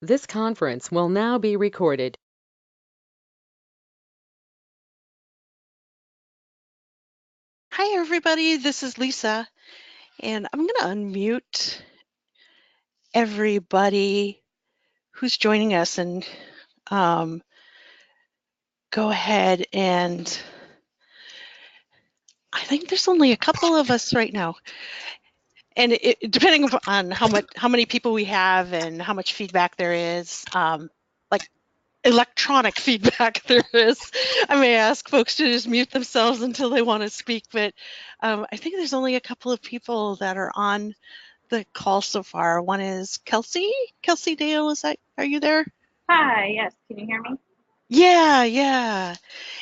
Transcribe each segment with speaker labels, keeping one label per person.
Speaker 1: This conference will now be recorded.
Speaker 2: Hi, everybody. This is Lisa, and I'm going to unmute everybody who's joining us and go ahead and I think there's only a couple of us right now. And depending on how many people we have and how much feedback there is, like electronic feedback there is, I may ask folks to just mute themselves until they want to speak. But I think there's only a couple of people that are on the call so far. One is Kelsey Dale. Are you there?
Speaker 3: Hi, yes, can you hear me?
Speaker 2: Yeah.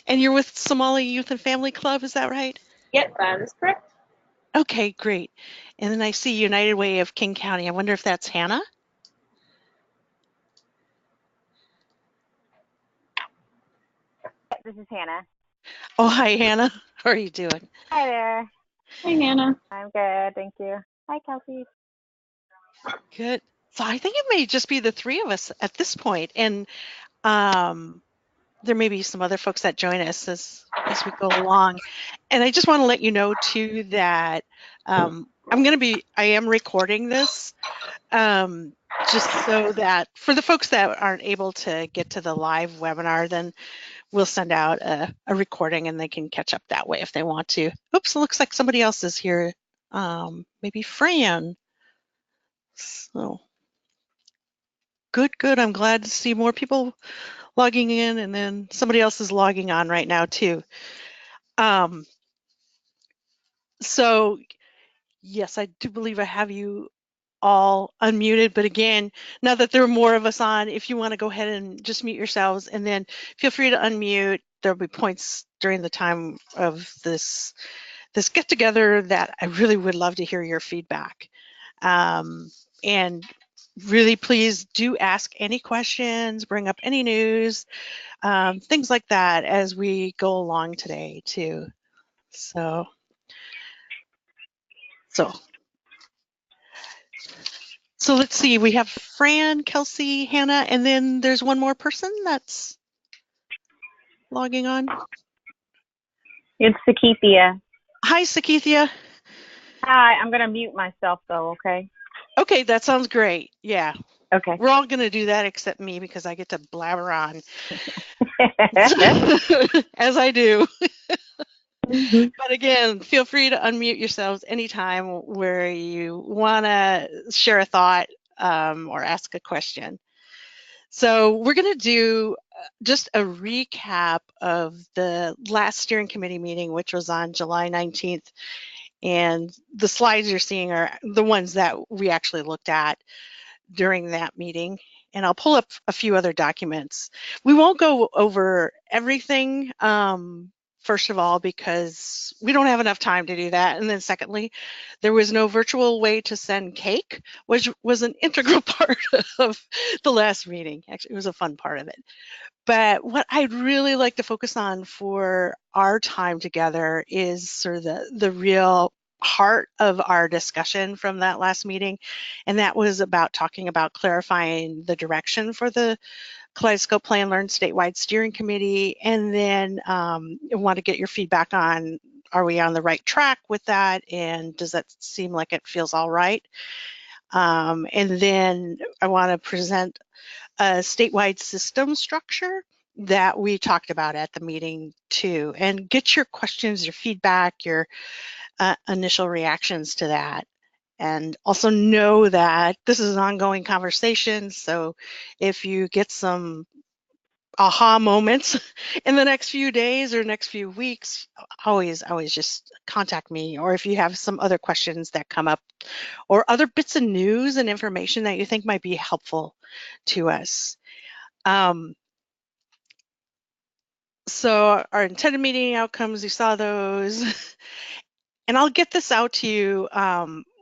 Speaker 2: And you're with Somali Youth and Family Club, is that right?
Speaker 3: Yep, that is correct.
Speaker 2: Okay, great. And then I see United Way of King County. I wonder if that's Hannah?
Speaker 4: This is Hannah.
Speaker 2: Oh, hi, Hannah. How are you doing?
Speaker 4: Hi there.
Speaker 3: Hi, Nana.
Speaker 4: I'm good, thank you. Hi, Kelsey.
Speaker 2: Good. So I think it may just be the three of us at this point, and there may be some other folks that join us as we go along. And I just want to let you know too that I am recording this just so that for the folks that aren't able to get to the live webinar, then we'll send out a recording and they can catch up that way if they want to. Oops, it looks like somebody else is here. Maybe Fran. So good. I'm glad to see more people logging in, and then somebody else is logging on right now too. So yes, I do believe I have you all unmuted, but again, now that there are more of us on, if you want to go ahead and just mute yourselves, and then feel free to unmute. There'll be points during the time of this get together that I really would love to hear your feedback. And really, please do ask any questions, bring up any news, things like that as we go along today too. So let's see, we have Fran, Kelsey, Hannah, and then there's one more person that's logging on.
Speaker 4: It's Sakithia.
Speaker 2: Hi, Sakithia.
Speaker 4: Hi, I'm going to mute myself though, okay?
Speaker 2: Okay, that sounds great. Yeah.
Speaker 4: Okay.
Speaker 2: We're all going to do that except me because I get to blabber on. As I do. But again, feel free to unmute yourselves anytime where you want to share a thought or ask a question. So we're going to do just a recap of the last steering committee meeting, which was on July 19th. And the slides you're seeing are the ones that we actually looked at during that meeting. And I'll pull up a few other documents. We won't go over everything, first of all, because we don't have enough time to do that. And then secondly, there was no virtual way to send cake, which was an integral part of the last meeting. Actually, it was a fun part of it. But what I'd really like to focus on for our time together is sort of the real heart of our discussion from that last meeting, and that was about talking about clarifying the direction for the Kaleidoscope Play and Learn statewide steering committee, and then I want to get your feedback on, are we on the right track with that, and does that seem like it feels all right? And then I want to present a statewide system structure that we talked about at the meeting too, and get your questions, your feedback, your initial reactions to that. And also know that this is an ongoing conversation, so if you get some aha moments in the next few days or next few weeks, always just contact me, or if you have some other questions that come up or other bits of news and information that you think might be helpful to us. So our intended meeting outcomes, you saw those. And I'll get this out to you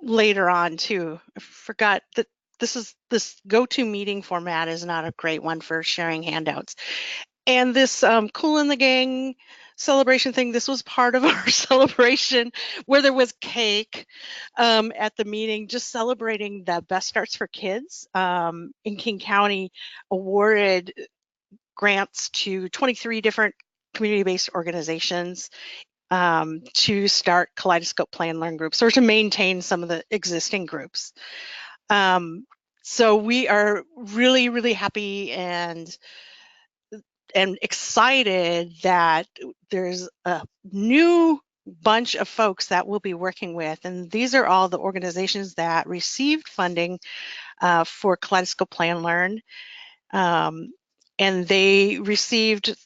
Speaker 2: later on too. I forgot that this go-to meeting format is not a great one for sharing handouts. And this Cool in the Gang celebration thing. This was part of our celebration where there was cake at the meeting, just celebrating the Best Starts for Kids in King County awarded grants to 23 different community-based organizations to start Kaleidoscope Play and Learn groups or to maintain some of the existing groups. So we are really, really happy and excited that there's a new bunch of folks that we'll be working with. And these are all the organizations that received funding for Kaleidoscope Play and Learn. And they received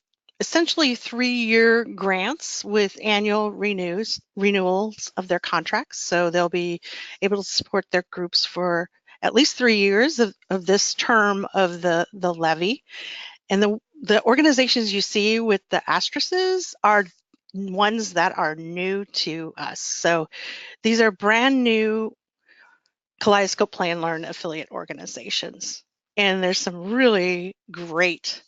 Speaker 2: essentially 3-year grants with annual renewals of their contracts. So they'll be able to support their groups for at least 3 years of this term of the levy. And the organizations you see with the asterisks are ones that are new to us. So these are brand new Kaleidoscope Play and Learn affiliate organizations. And there's some really great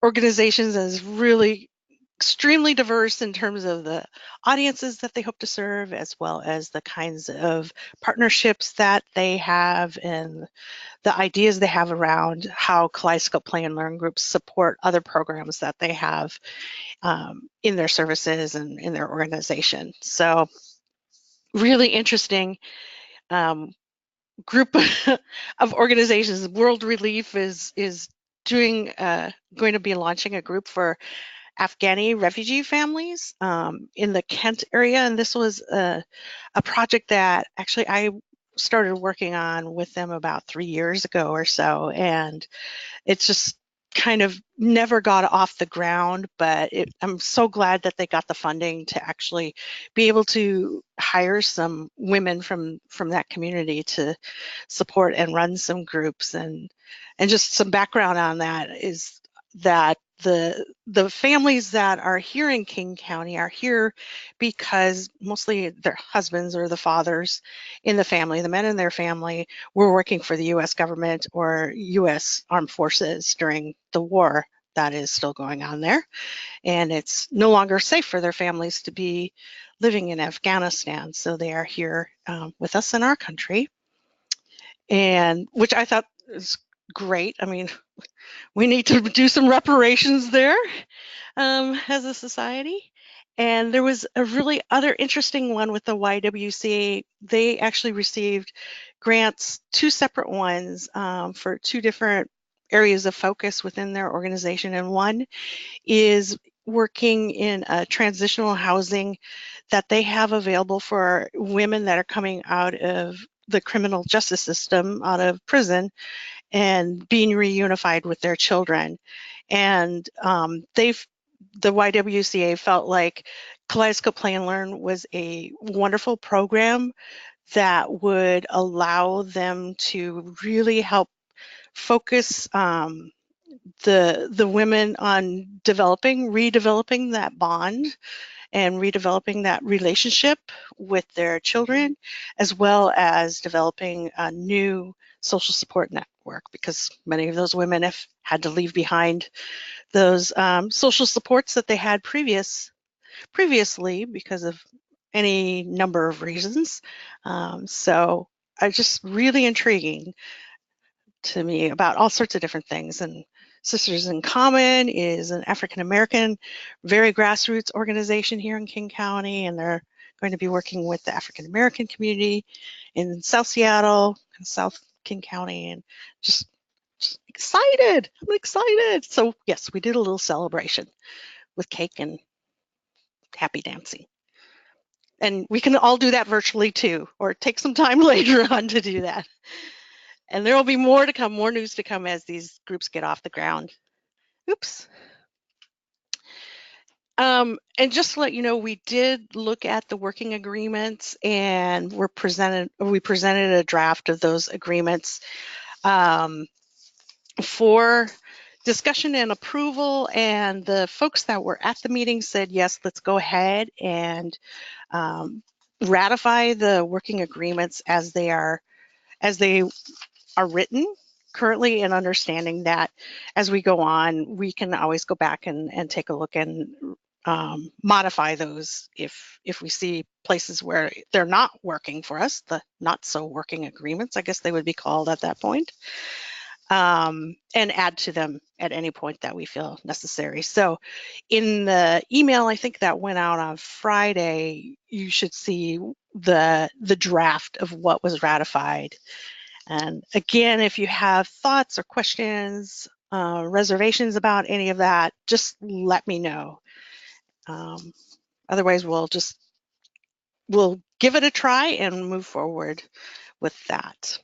Speaker 2: organizations that is really extremely diverse in terms of the audiences that they hope to serve, as well as the kinds of partnerships that they have and the ideas they have around how Kaleidoscope Play and Learn groups support other programs that they have in their services and in their organization. So really interesting group of organizations. World Relief is going to be launching a group for Afghani refugee families in the Kent area, and this was a project that actually I started working on with them about 3 years ago or so, and it's just kind of never got off the ground, but I'm so glad that they got the funding to actually be able to hire some women from that community to support and run some groups. And just some background on that is that the families that are here in King County are here because mostly their husbands or the fathers in the family, the men in their family, were working for the U.S. government or U.S. armed forces during the war that is still going on there. And it's no longer safe for their families to be living in Afghanistan. So they are here with us in our country, and which I thought is great. I mean, we need to do some reparations there as a society. And there was a really other interesting one with the YWCA. They actually received grants, 2 separate ones for 2 different areas of focus within their organization. And one is working in a transitional housing that they have available for women that are coming out of the criminal justice system, out of prison, and being reunified with their children. And the YWCA felt like Kaleidoscope Play and Learn was a wonderful program that would allow them to really help focus the women on redeveloping that bond and redeveloping that relationship with their children, as well as developing a new social support network, because many of those women have had to leave behind those social supports that they had previously because of any number of reasons. So just really intriguing to me about all sorts of different things. And Sisters in Common is an African-American, very grassroots organization here in King County, and they're going to be working with the African-American community in South Seattle, South King County, and just excited. I'm excited. So yes, we did a little celebration with cake and happy dancing. And we can all do that virtually too, or take some time later on to do that. And there will be more to come, more news to come as these groups get off the ground. Oops. And just to let you know, we did look at the working agreements, and we presented a draft of those agreements for discussion and approval. And the folks that were at the meeting said, yes, let's go ahead and ratify the working agreements as they are written currently, and understanding that as we go on, we can always go back and take a look and modify those if we see places where they're not working for us, the not so working agreements, I guess they would be called at that point, and add to them at any point that we feel necessary. So in the email, I think that went out on Friday, you should see the draft of what was ratified. And again, if you have thoughts or questions, reservations about any of that, just let me know. Otherwise, we'll give it a try and move forward with that.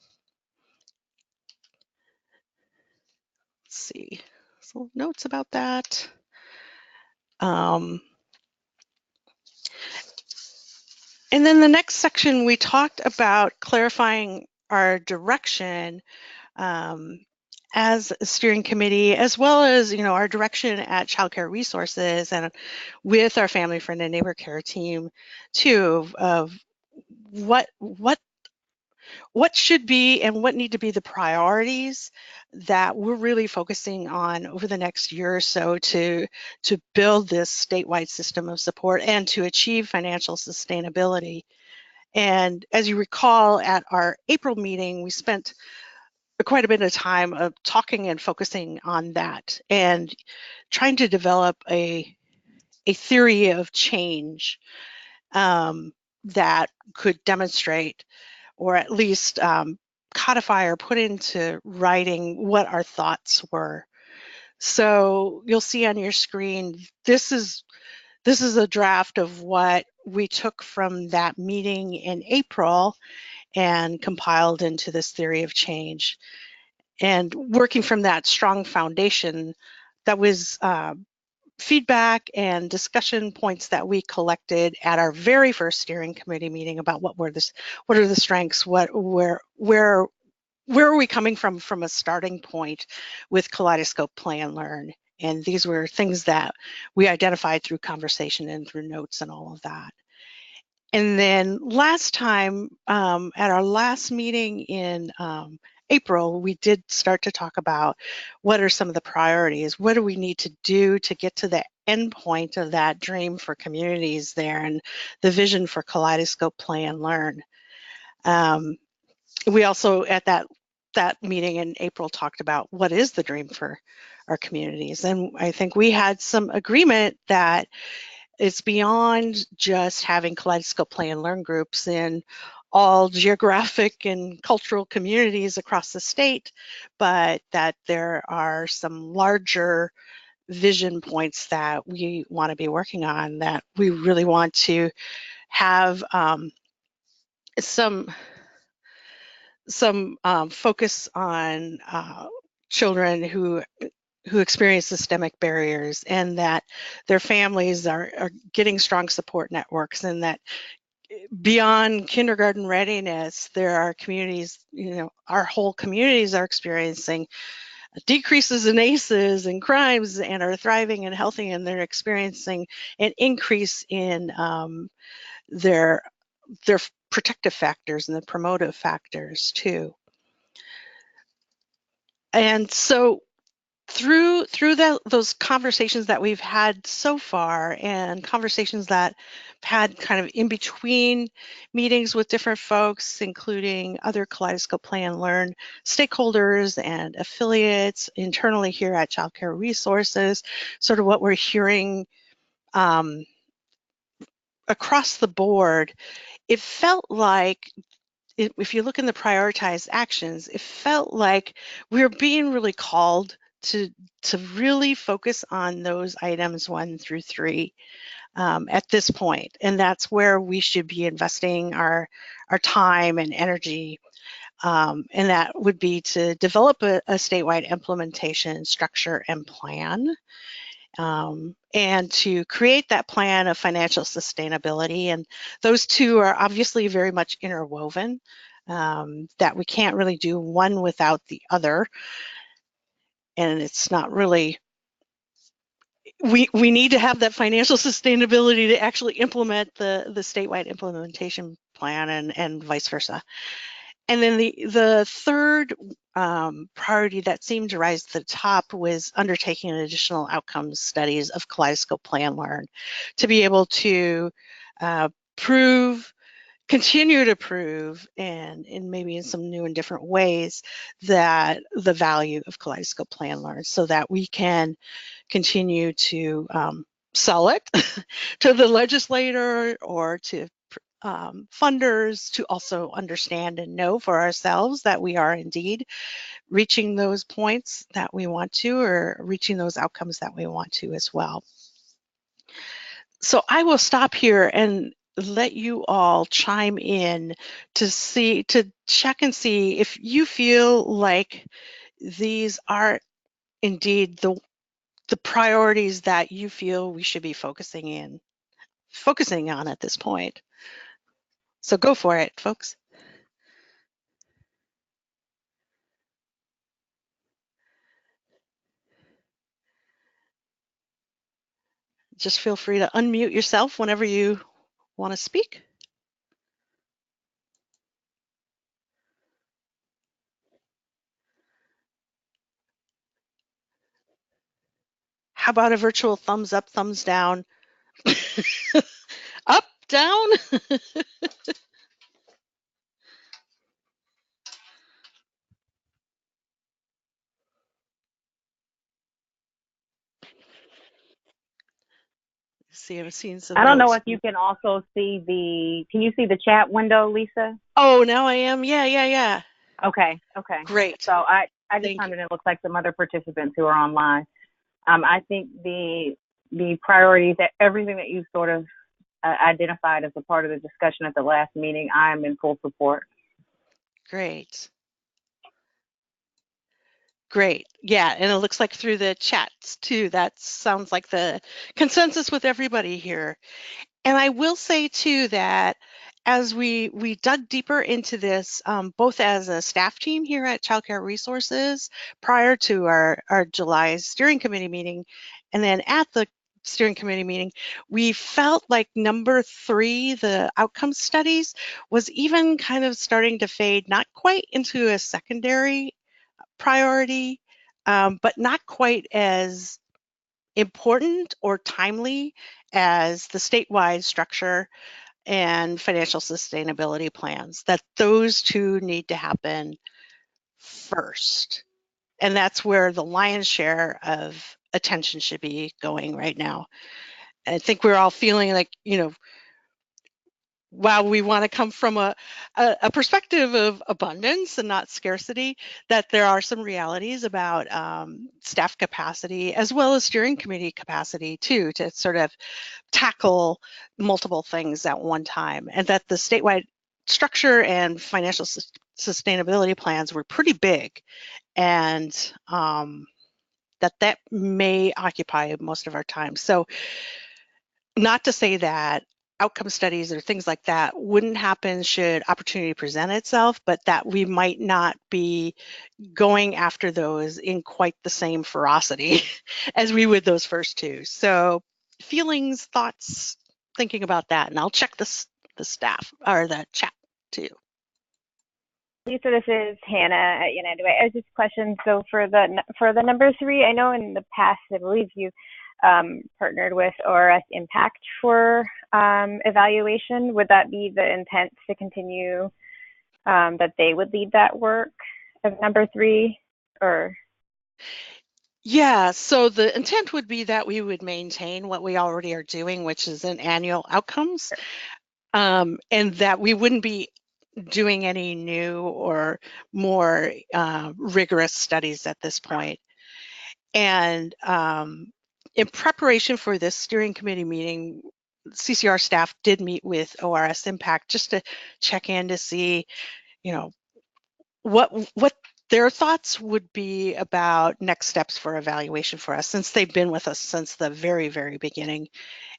Speaker 2: Let's see, some notes about that. And then the next section, we talked about clarifying our direction as a steering committee, as well as, our direction at Childcare Resources and with our family, friend, and neighbor care team too, of what should be and what need to be the priorities that we're really focusing on over the next year or so to build this statewide system of support and to achieve financial sustainability. And as you recall, at our April meeting, we spent quite a bit of time of talking and focusing on that and trying to develop a theory of change that could demonstrate or at least codify or put into writing what our thoughts were. So you'll see on your screen, this is a draft of what we took from that meeting in April and compiled into this theory of change. And working from that strong foundation, that was feedback and discussion points that we collected at our very first steering committee meeting about what are the strengths, where are we coming from a starting point with Kaleidoscope Play and Learn. And these were things that we identified through conversation and through notes and all of that. And then last time, at our last meeting in April, we did start to talk about what are some of the priorities, what do we need to do to get to the end point of that dream for communities there and the vision for Kaleidoscope Play and Learn. We also, at that meeting in April, talked about what is the dream for our communities. And I think we had some agreement that it's beyond just having Kaleidoscope Play and Learn groups in all geographic and cultural communities across the state, but that there are some larger vision points that we want to be working on, that we really want to have some focus on children who experience systemic barriers, and that their families are getting strong support networks, and that beyond kindergarten readiness, there are communities, our whole communities are experiencing decreases in ACEs and crimes and are thriving and healthy, and they're experiencing an increase in their protective factors and the promotive factors too. And so through those conversations that we've had so far, and conversations that had kind of in between meetings with different folks, including other Kaleidoscope Play and Learn stakeholders and affiliates internally here at Childcare Resources, sort of what we're hearing across the board, it felt like, if you look in the prioritized actions, it felt like we were being really called to really focus on those items 1 through 3 at this point. And that's where we should be investing our time and energy. And that would be to develop a statewide implementation structure and plan, and to create that plan of financial sustainability. And those two are obviously very much interwoven, that we can't really do one without the other. And it's not really, we need to have that financial sustainability to actually implement the statewide implementation plan, and vice versa. And then the third priority that seemed to rise to the top was undertaking additional outcomes studies of Kaleidoscope Plan Learn to be able to continue to prove, and maybe in some new and different ways, that the value of Kaleidoscope Plan Learn, so that we can continue to sell it to the legislator or to funders, to also understand and know for ourselves that we are indeed reaching those points that we want to, or reaching those outcomes that we want to as well. So I will stop here and let you all chime in to check and see if you feel like these are indeed the priorities that you feel we should be focusing on at this point. So go for it, folks. Just feel free to unmute yourself whenever you want to speak. How about a virtual thumbs up, thumbs down? Up, down? See, I'm seeing some
Speaker 4: I don't know
Speaker 2: votes.
Speaker 4: if you can also see can you see the chat window, Lisa?
Speaker 2: Oh, now I am. Yeah.
Speaker 4: Okay.
Speaker 2: Great.
Speaker 4: So I just
Speaker 2: Thank
Speaker 4: found
Speaker 2: you.
Speaker 4: it looks like some other participants who are online. I think the priorities, that everything that you sort of identified as a part of the discussion at the last meeting, I'm in full support.
Speaker 2: Great. Yeah, and it looks like through the chats too, that sounds like the consensus with everybody here. And I will say too that as we dug deeper into this, both as a staff team here at Childcare Resources prior to our July steering committee meeting, and then at the steering committee meeting, we felt like number 3, the outcome studies, was even kind of starting to fade, not quite into a secondary priority, but not quite as important or timely as the statewide structure and financial sustainability plans, that those two need to happen first. And that's where the lion's share of attention should be going right now. And I think we're all feeling like, while we want to come from a perspective of abundance and not scarcity, that there are some realities about staff capacity as well as steering committee capacity too, to sort of tackle multiple things at one time, and that the statewide structure and financial sustainability plans were pretty big, and that may occupy most of our time. So not to say that outcome studies or things like that wouldn't happen should opportunity present itself, but that we might not be going after those in quite the same ferocity as we would those first two. So feelings, thoughts, thinking about that, and I'll check the staff or the chat too.
Speaker 5: Lisa, this is Hannah at United Way. I was just questioning, so for the number 3, I know in the past, I believe you partnered with ORS Impact for evaluation. Would that be the intent to continue, that they would lead that work of number 3, or?
Speaker 2: Yeah, so the intent would be that we would maintain what we already are doing, which is an annual outcomes, and that we wouldn't be doing any new or more rigorous studies at this point. And in preparation for this steering committee meeting, CCR staff did meet with ORS Impact just to check in to see, what their thoughts would be about next steps for evaluation for us, since they've been with us since the very, very beginning,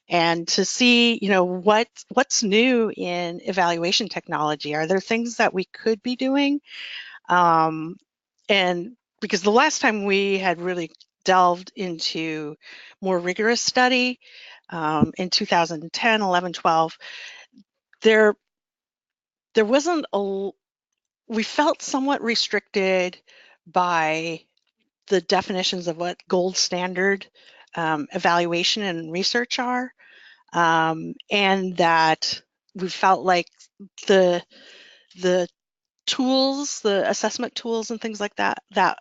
Speaker 2: and to see, what's new in evaluation technology. Are there things that we could be doing? And because the last time we had really delved into more rigorous study in 2010, 11, 12, there wasn't we felt somewhat restricted by the definitions of what gold standard evaluation and research are, and that we felt like the tools, the assessment tools and things like that that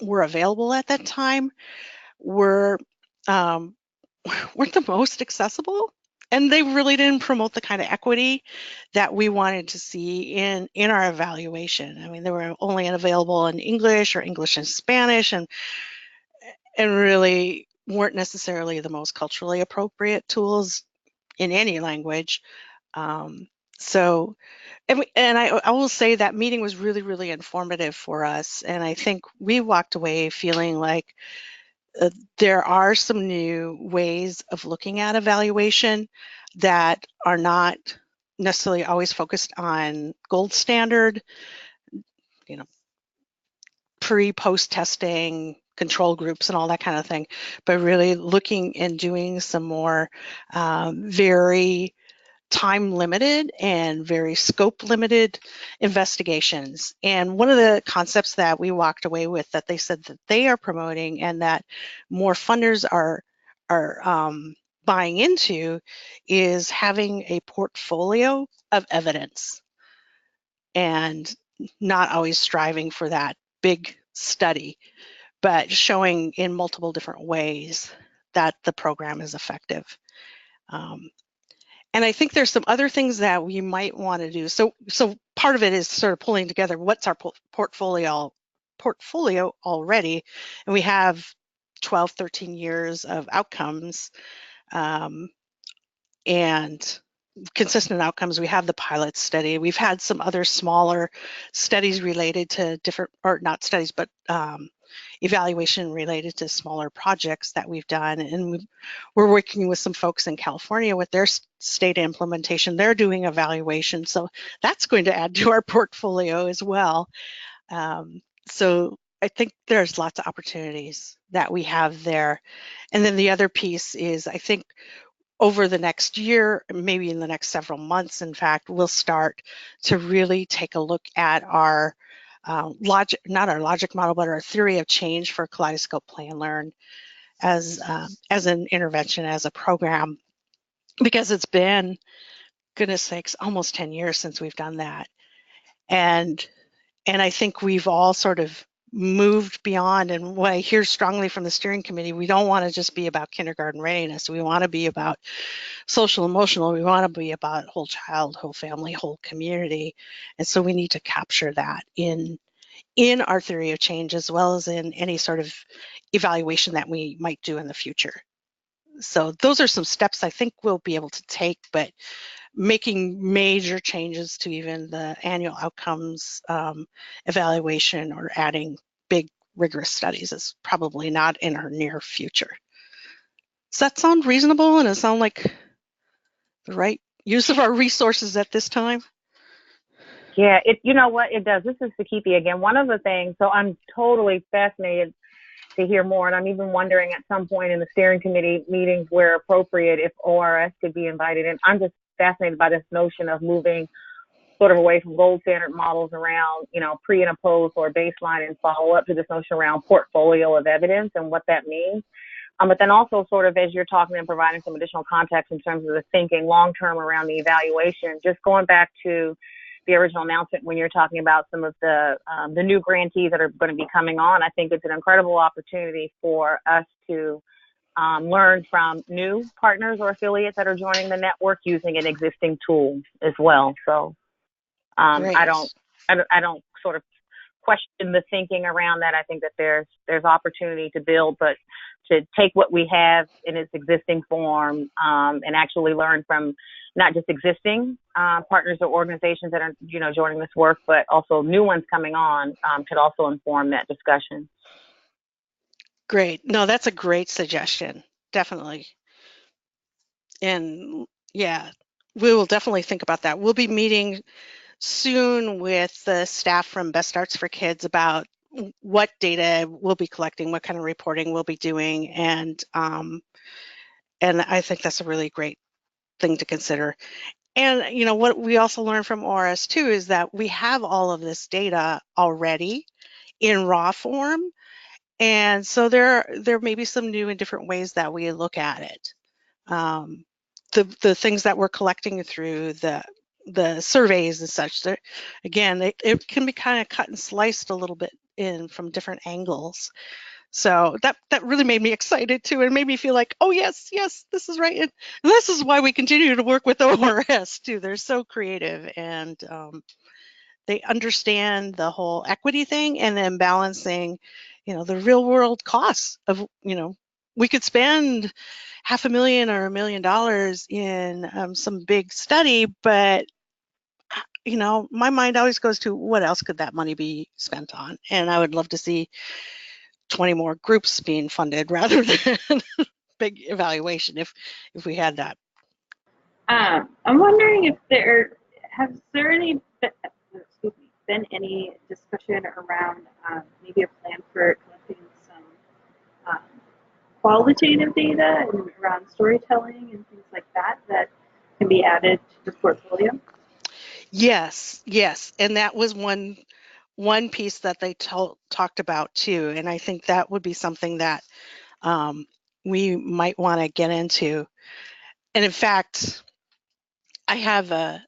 Speaker 2: were available at that time were weren't the most accessible, and they really didn't promote the kind of equity that we wanted to see in our evaluation. I mean, they were only available in English or English and Spanish, and really weren't necessarily the most culturally appropriate tools in any language. So, I will say that meeting was really, really informative for us, and I think we walked away feeling like there are some new ways of looking at evaluation that are not necessarily always focused on gold standard, you know, pre-post testing, control groups and all that kind of thing, but really looking and doing some more very time limited and very scope limited investigations. And one of the concepts that we walked away with that they said that they are promoting and that more funders are buying into is having a portfolio of evidence and not always striving for that big study, but showing in multiple different ways that the program is effective. And I think there's some other things that we might want to do. So part of it is sort of pulling together what's our portfolio already, and we have 12, 13 years of outcomes and consistent outcomes. We have the pilot study. We've had some other smaller studies related to different, or not studies, but evaluation related to smaller projects that we've done. And we're working with some folks in California with their state implementation. They're doing evaluation. So that's going to add to our portfolio as well. So I think there's lots of opportunities that we have there. And then the other piece is, I think, over the next year, maybe in the next several months, in fact, we'll start to really take a look at our logic, not our logic model, but our theory of change for Kaleidoscope Play and Learn as an intervention, as a program, because it's been, goodness sakes, almost 10 years since we've done that. And I think we've all sort of moved beyond, and what I hear strongly from the steering committee, we don't want to just be about kindergarten readiness. We want to be about social emotional. We want to be about whole child, whole family, whole community. And so we need to capture that in our theory of change, as well as in any sort of evaluation that we might do in the future. So those are some steps I think we'll be able to take, but making major changes to even the annual outcomes evaluation or adding big rigorous studies is probably not in our near future. Does that sound reasonable, and does it sound like the right use of our resources at this time?
Speaker 4: Yeah, you know what, it does. This is Sakiti again. One of the things, so I'm totally fascinated to hear more, and I'm even wondering at some point in the steering committee meetings where appropriate if ORS could be invited in. I'm just fascinated by this notion of moving sort of away from gold standard models around, pre and a post or baseline and follow up to this notion around portfolio of evidence and what that means. But then also sort of as you're talking and providing some additional context in terms of the thinking long-term around the evaluation, just going back to the original announcement when you're talking about some of the new grantees that are going to be coming on, I think it's an incredible opportunity for us to learn from new partners or affiliates that are joining the network using an existing tool as well. So I don't sort of question the thinking around that. I think that there's opportunity to build, but to take what we have in its existing form and actually learn from not just existing partners or organizations that are joining this work, but also new ones coming on could also inform that discussion.
Speaker 2: Great. No, that's a great suggestion. Definitely. And yeah, we will definitely think about that. We'll be meeting soon with the staff from Best Arts for Kids about what data we'll be collecting, what kind of reporting we'll be doing, and I think that's a really great thing to consider. And you know what we also learned from ORS too is that we have all of this data already in raw form, and so there may be some new and different ways that we look at it. The things that we're collecting through the surveys and such, again, it can be kind of cut and sliced a little bit in from different angles. So that really made me excited too, and made me feel like, oh yes, this is right, and this is why we continue to work with ORS too. They're so creative, and they understand the whole equity thing, and then balancing, the real world costs of, we could spend $500,000 or $1 million in some big study, but my mind always goes to what else could that money be spent on, and I would love to see 20 more groups being funded rather than big evaluation if we had that.
Speaker 3: I'm wondering if been any discussion around maybe a plan for collecting some qualitative data and around storytelling and things like that can be added to the portfolio?
Speaker 2: Yes, and that was one piece that they talked about too, and I think that would be something that we might want to get into. And in fact, I have a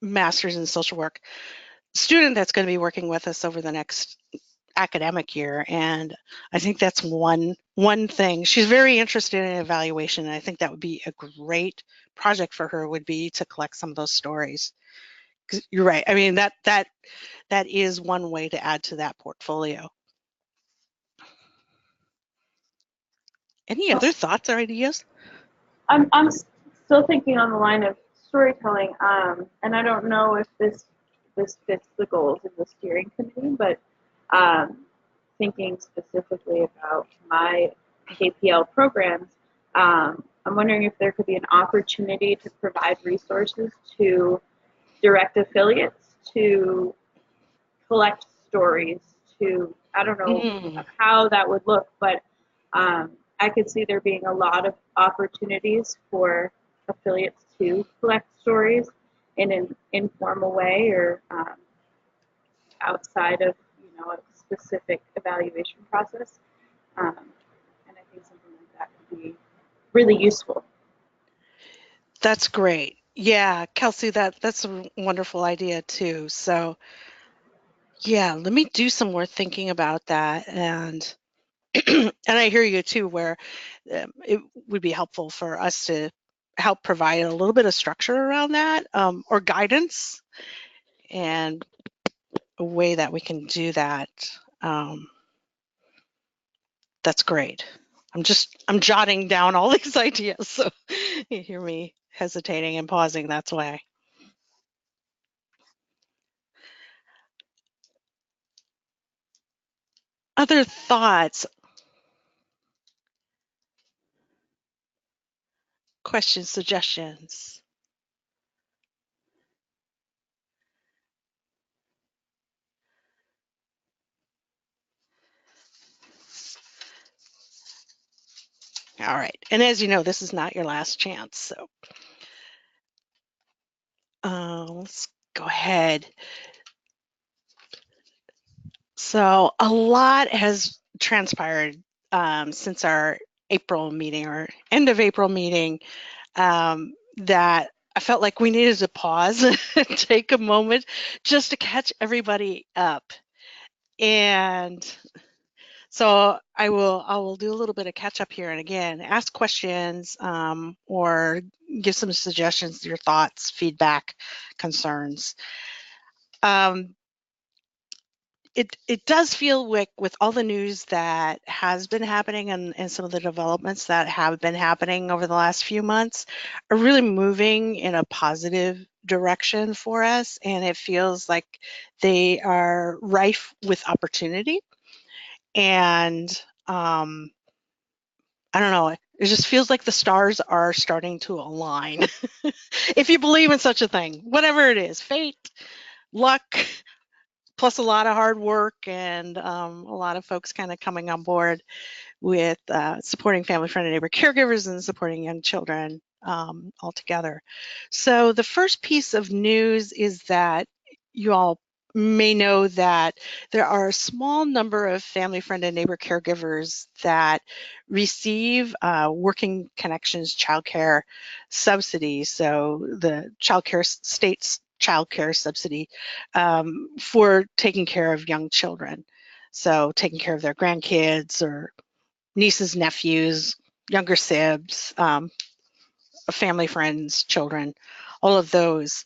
Speaker 2: master's in social work student that's going to be working with us over the next academic year, and I think that's one thing. She's very interested in evaluation, and I think that would be a great project for her, would be to collect some of those stories. 'Cause you're right. I mean, that is one way to add to that portfolio. Any other thoughts or ideas?
Speaker 3: I'm still thinking on the line of storytelling, and I don't know if this fits the goals of the steering committee, but thinking specifically about my KPL programs, I'm wondering if there could be an opportunity to provide resources to direct affiliates to collect stories. I don't know how that would look, but I could see there being a lot of opportunities for affiliates to collect stories in an informal way or outside of a specific evaluation process. And I think something like that would be really useful.
Speaker 2: That's great. Yeah, Kelsey, that's a wonderful idea too. So yeah, let me do some more thinking about that. And and I hear you too, where it would be helpful for us to help provide a little bit of structure around that, or guidance, and a way that we can do that. That's great. I'm jotting down all these ideas, so you hear me hesitating and pausing, that's why. Other thoughts, questions, suggestions? All right, and as you know, this is not your last chance, so let's go ahead. So a lot has transpired since our April meeting, or end of April meeting, that I felt like we needed to pause and take a moment just to catch everybody up. And so I will do a little bit of catch up here, and again, ask questions or give some suggestions, your thoughts, feedback, concerns. It does feel like, with all the news that has been happening and some of the developments that have been happening over the last few months, are really moving in a positive direction for us, and it feels like they are rife with opportunity. And I don't know, it just feels like the stars are starting to align. If you believe in such a thing, whatever it is, fate, luck, plus a lot of hard work, and a lot of folks kind of coming on board with supporting family-friendly neighbor caregivers and supporting young children. altogether. So the first piece of news is that you all may know that there are a small number of family, friend, and neighbor caregivers that receive Working Connections childcare subsidy. So the state's childcare subsidy for taking care of young children. So taking care of their grandkids or nieces, nephews, younger sibs, family, friends, children, all of those.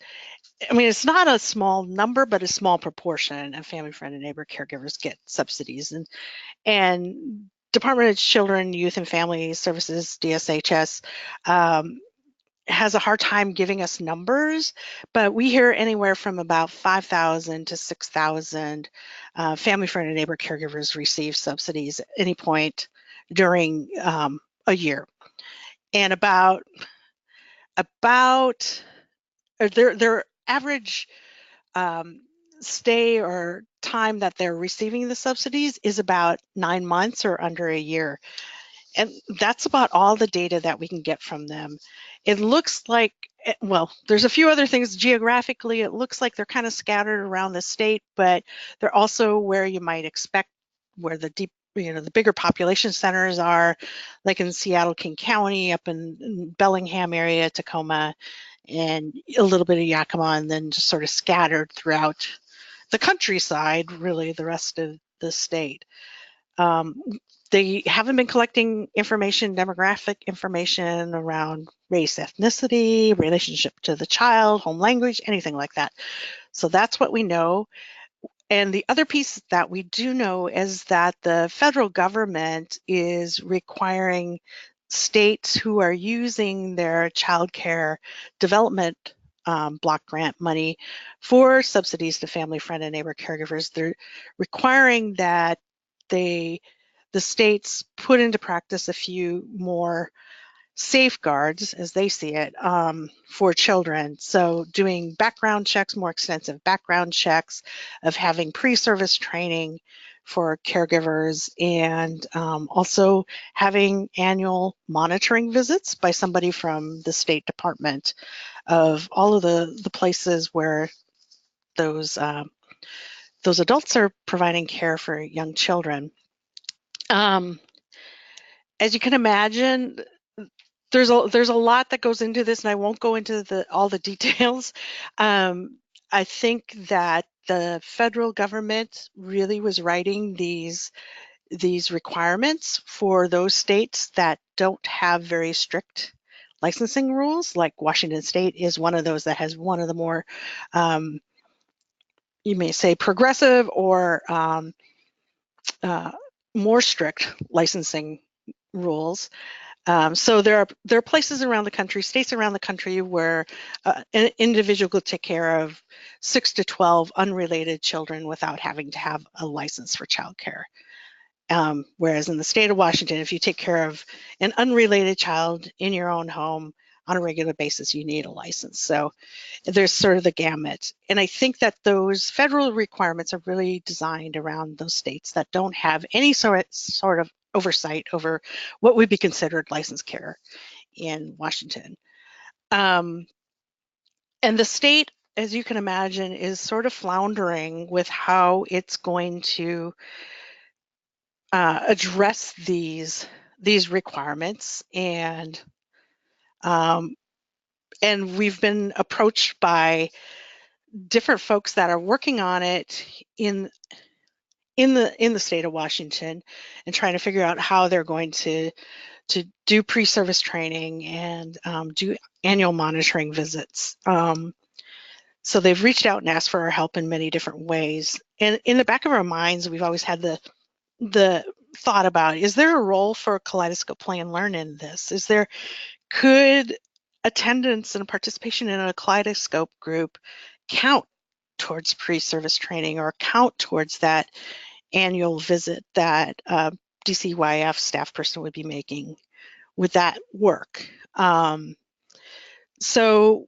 Speaker 2: I mean, it's not a small number, but a small proportion of family, friend, and neighbor caregivers get subsidies. And Department of Children, Youth, and Family Services, DSHS, has a hard time giving us numbers, but we hear anywhere from about 5,000 to 6,000 family, friend, and neighbor caregivers receive subsidies at any point during a year. And about their average stay or time that they're receiving the subsidies is about 9 months or under a year. And that's about all the data that we can get from them. It looks like, well, there's a few other things geographically. It looks like they're kind of scattered around the state, but they're also where you might expect, where the the bigger population centers are, like in Seattle, King County, up in Bellingham area, Tacoma, and a little bit of Yakima, and then just sort of scattered throughout the countryside, really the rest of the state. They haven't been collecting information, demographic information around race, ethnicity, relationship to the child, home language, anything like that. So that's what we know. And the other piece that we do know is that the federal government is requiring states who are using their child care development block grant money for subsidies to family, friend, and neighbor caregivers. They're requiring that the states put into practice a few more safeguards, as they see it, for children. So doing background checks, more extensive background checks, of having pre-service training for caregivers, and also having annual monitoring visits by somebody from the State Department of all of the places where those adults are providing care for young children. As you can imagine, there's a lot that goes into this, and I won't go into all the details. I think that the federal government really was writing these requirements for those states that don't have very strict licensing rules. Like Washington State is one of those that has one of the more, you may say, progressive or more strict licensing rules. So there are places around the country, states around the country, where an individual could take care of 6 to 12 unrelated children without having to have a license for childcare. Whereas in the state of Washington, if you take care of an unrelated child in your own home on a regular basis, you need a license. So there's sort of the gamut. And I think that those federal requirements are really designed around those states that don't have any sort of oversight over what would be considered licensed care in Washington. And the state, as you can imagine, is sort of floundering with how it's going to address these requirements, and we've been approached by different folks that are working on it in the state of Washington, and trying to figure out how they're going to do pre-service training and do annual monitoring visits. So they've reached out and asked for our help in many different ways. And in the back of our minds, we've always had the thought about, is there a role for Kaleidoscope Play and Learn in this? Could attendance and participation in a Kaleidoscope group count towards pre-service training, or count towards that annual visit that DCYF staff person would be making? Would that work? So,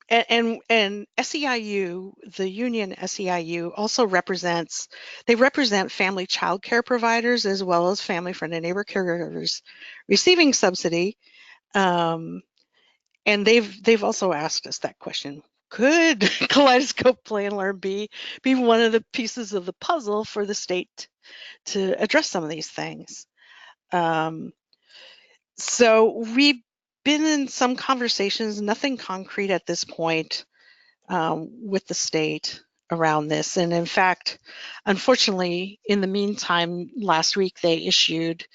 Speaker 2: and SEIU, the union SEIU, also represent family child care providers as well as family, friend, and neighbor caregivers receiving subsidy. And they've also asked us that question. Could Kaleidoscope Play and Learn be one of the pieces of the puzzle for the state to address some of these things? So we've been in some conversations, nothing concrete at this point, with the state around this. And in fact, unfortunately, in the meantime, last week they issued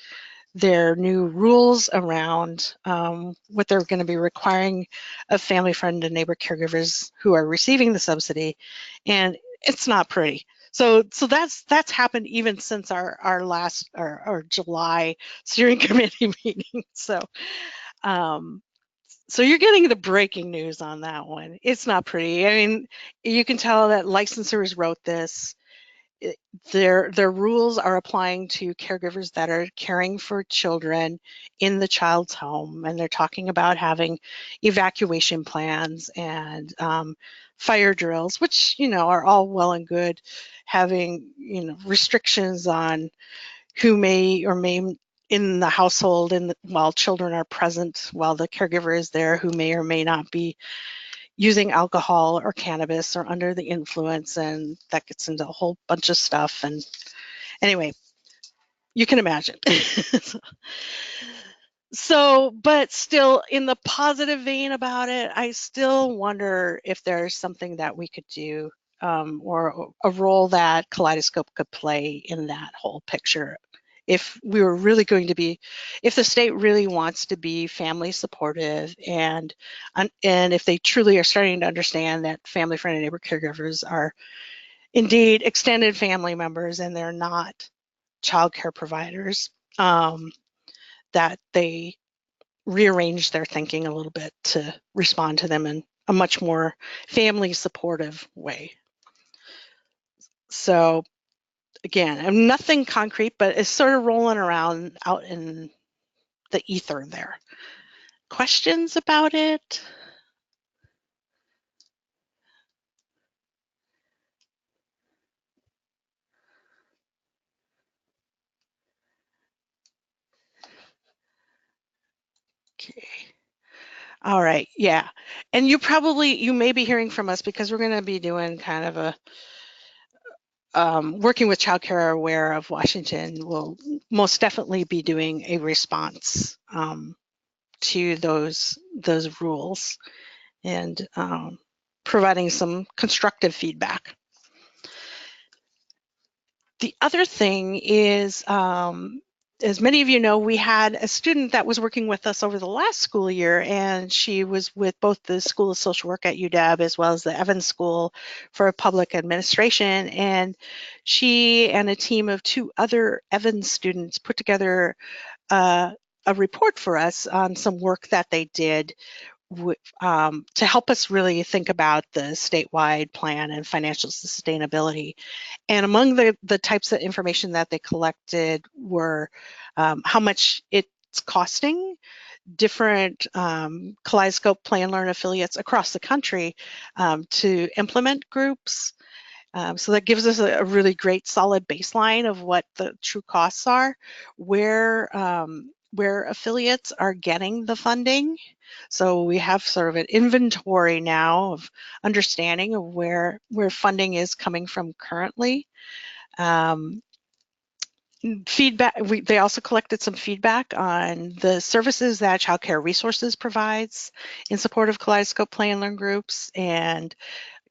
Speaker 2: their new rules around what they're going to be requiring of family, friend, and neighbor caregivers who are receiving the subsidy, and it's not pretty. So that's happened even since our last our July steering committee meeting. So you're getting the breaking news on that one. It's not pretty. I mean, you can tell that licensors wrote this. Their rules are applying to caregivers that are caring for children in the child's home, and they're talking about having evacuation plans and fire drills, which are all well and good. Having restrictions on who may or may in the household and while children are present, while the caregiver is there, who may or may not be using alcohol or cannabis or under the influence, and that gets into a whole bunch of stuff. And anyway, you can imagine. So, but still, in the positive vein about it, I still wonder if there's something that we could do, or a role that Kaleidoscope could play in that whole picture. If we were really going to be, if the state really wants to be family supportive, and if they truly are starting to understand that family, friend, and neighbor caregivers are indeed extended family members and they're not childcare providers, that they rearrange their thinking a little bit to respond to them in a much more family supportive way. So again, nothing concrete, but it's sort of rolling around out in the ether there. Questions about it? Okay. All right, yeah. And you may be hearing from us because we're going to be doing kind of a working with Childcare Aware of Washington. Will most definitely be doing a response to those rules and providing some constructive feedback. The other thing is, as many of you know, we had a student that was working with us over the last school year, and she was with both the School of Social Work at UW as well as the Evans School for Public Administration. And she and a team of 2 other Evans students put together a report for us on some work that they did to help us really think about the statewide plan and financial sustainability. And among the types of information that they collected were how much it's costing different Kaleidoscope Play and Learn affiliates across the country to implement groups. So that gives us a really great solid baseline of what the true costs are, where affiliates are getting the funding. So we have sort of an inventory now of understanding of where funding is coming from currently. Feedback. They also collected some feedback on the services that Child Care Resources provides in support of Kaleidoscope Play and Learn groups, and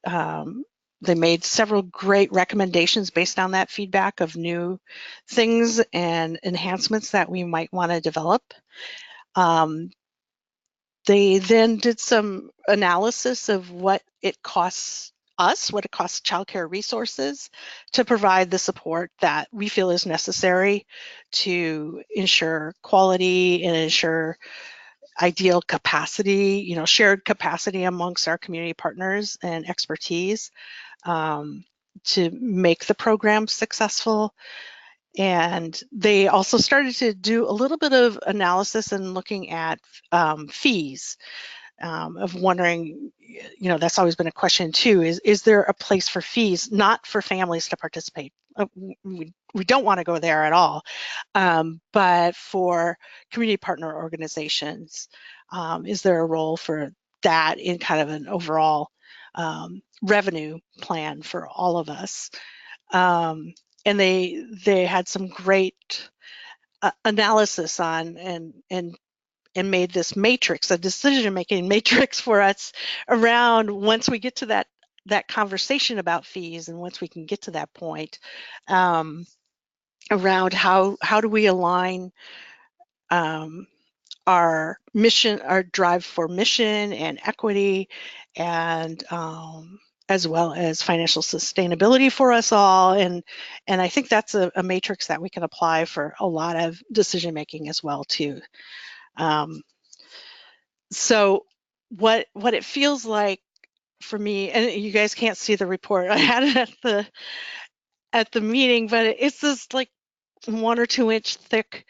Speaker 2: they made several great recommendations based on that feedback of new things and enhancements that we might want to develop. They then did some analysis of what it costs us, what it costs Child Care Resources to provide the support that we feel is necessary to ensure quality and ensure ideal capacity, shared capacity amongst our community partners and expertise to make the program successful. And they also started to do a little bit of analysis and looking at fees, of wondering, that's always been a question too, is there a place for fees, not for families to participate? We don't want to go there at all, But for community partner organizations, is there a role for that in kind of an overall revenue plan for all of us? And they had some great analysis on and made this matrix, a decision-making matrix for us around once we get to that conversation about fees, and once we can get to that point, around how do we align our mission, our drive for mission and equity, and as well as financial sustainability for us all. And I think that's a matrix that we can apply for a lot of decision making as well too. So what it feels like for me, and you guys can't see the report, I had it at the meeting, but it's this like 1 or 2 inch thick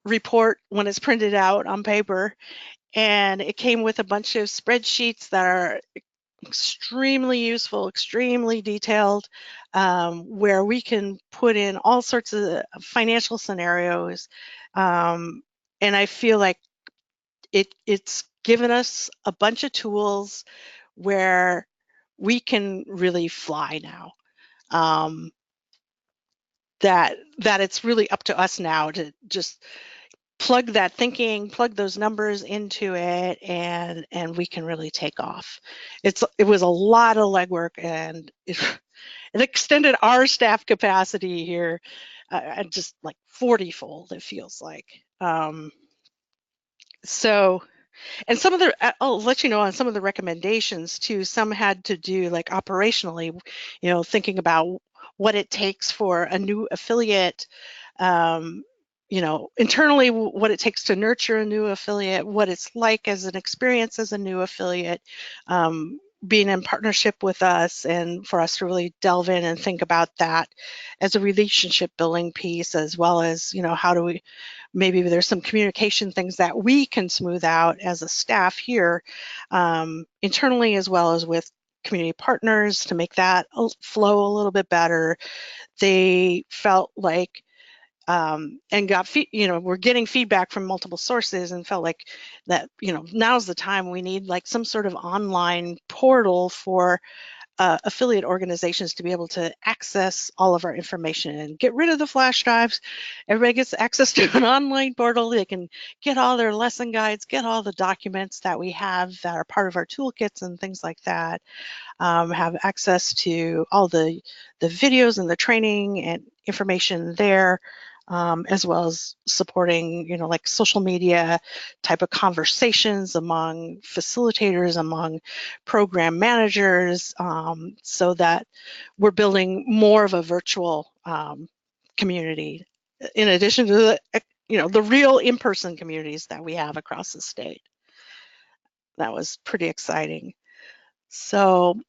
Speaker 2: report when it's printed out on paper, and it came with a bunch of spreadsheets that are extremely useful, extremely detailed, where we can put in all sorts of financial scenarios, and I feel like it's given us a bunch of tools where we can really fly now. That it's really up to us now to just plug that thinking, plug those numbers into it, and we can really take off. It was a lot of legwork, and it extended our staff capacity here at just like 40-fold, it feels like. So, and some of the, I'll let you know on some of the recommendations too. Some had to do like operationally, thinking about what it takes for a new affiliate, internally what it takes to nurture a new affiliate, what it's like as an experience as a new affiliate, being in partnership with us, and for us to really delve in and think about that as a relationship building piece, as well as, how do we, maybe there's some communication things that we can smooth out as a staff here, internally, as well as with community partners, to make that flow a little bit better. They felt like, and got, we're getting feedback from multiple sources, and felt like that, now's the time we need like some sort of online portal for affiliate organizations to be able to access all of our information and get rid of the flash drives. Everybody gets access to an online portal. They can get all their lesson guides, get all the documents that we have that are part of our toolkits and things like that, have access to all the videos and the training and information there, as well as supporting, like social media type of conversations among facilitators, among program managers, so that we're building more of a virtual community, in addition to the real in-person communities that we have across the state. That was pretty exciting. So,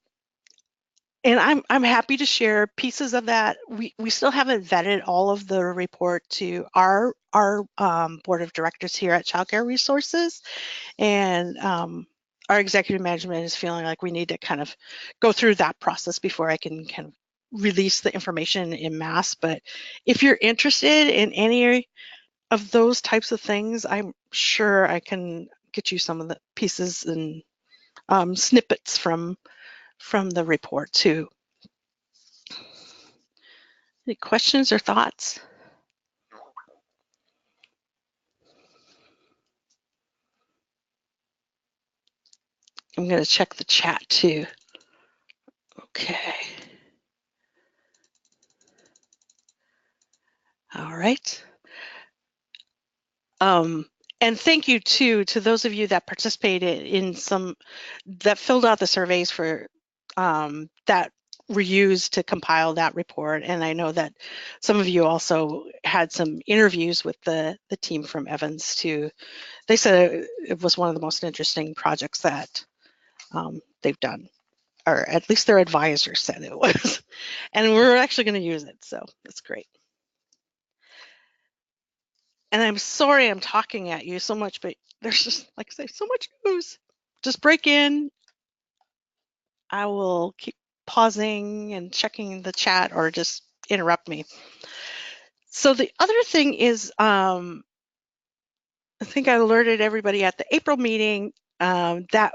Speaker 2: and I'm happy to share pieces of that. We still haven't vetted all of the report to our board of directors here at Childcare Resources, and our executive management is feeling like we need to kind of go through that process before I can kind of release the information in mass. But if you're interested in any of those types of things, I'm sure I can get you some of the pieces and snippets from the report too. Any questions or thoughts? I'm going to check the chat too. Okay. All right. And thank you too to those of you that participated in that filled out the surveys for that were used to compile that report. And I know that some of you also had some interviews with the team from Evans too. They said it was one of the most interesting projects that they've done, or at least their advisors said it was. And we're actually going to use it, so that's great. And I'm sorry I'm talking at you so much, but there's just, like I say, so much news. Just break in. I will keep pausing and checking the chat, or just interrupt me. So the other thing is, I think I alerted everybody at the April meeting that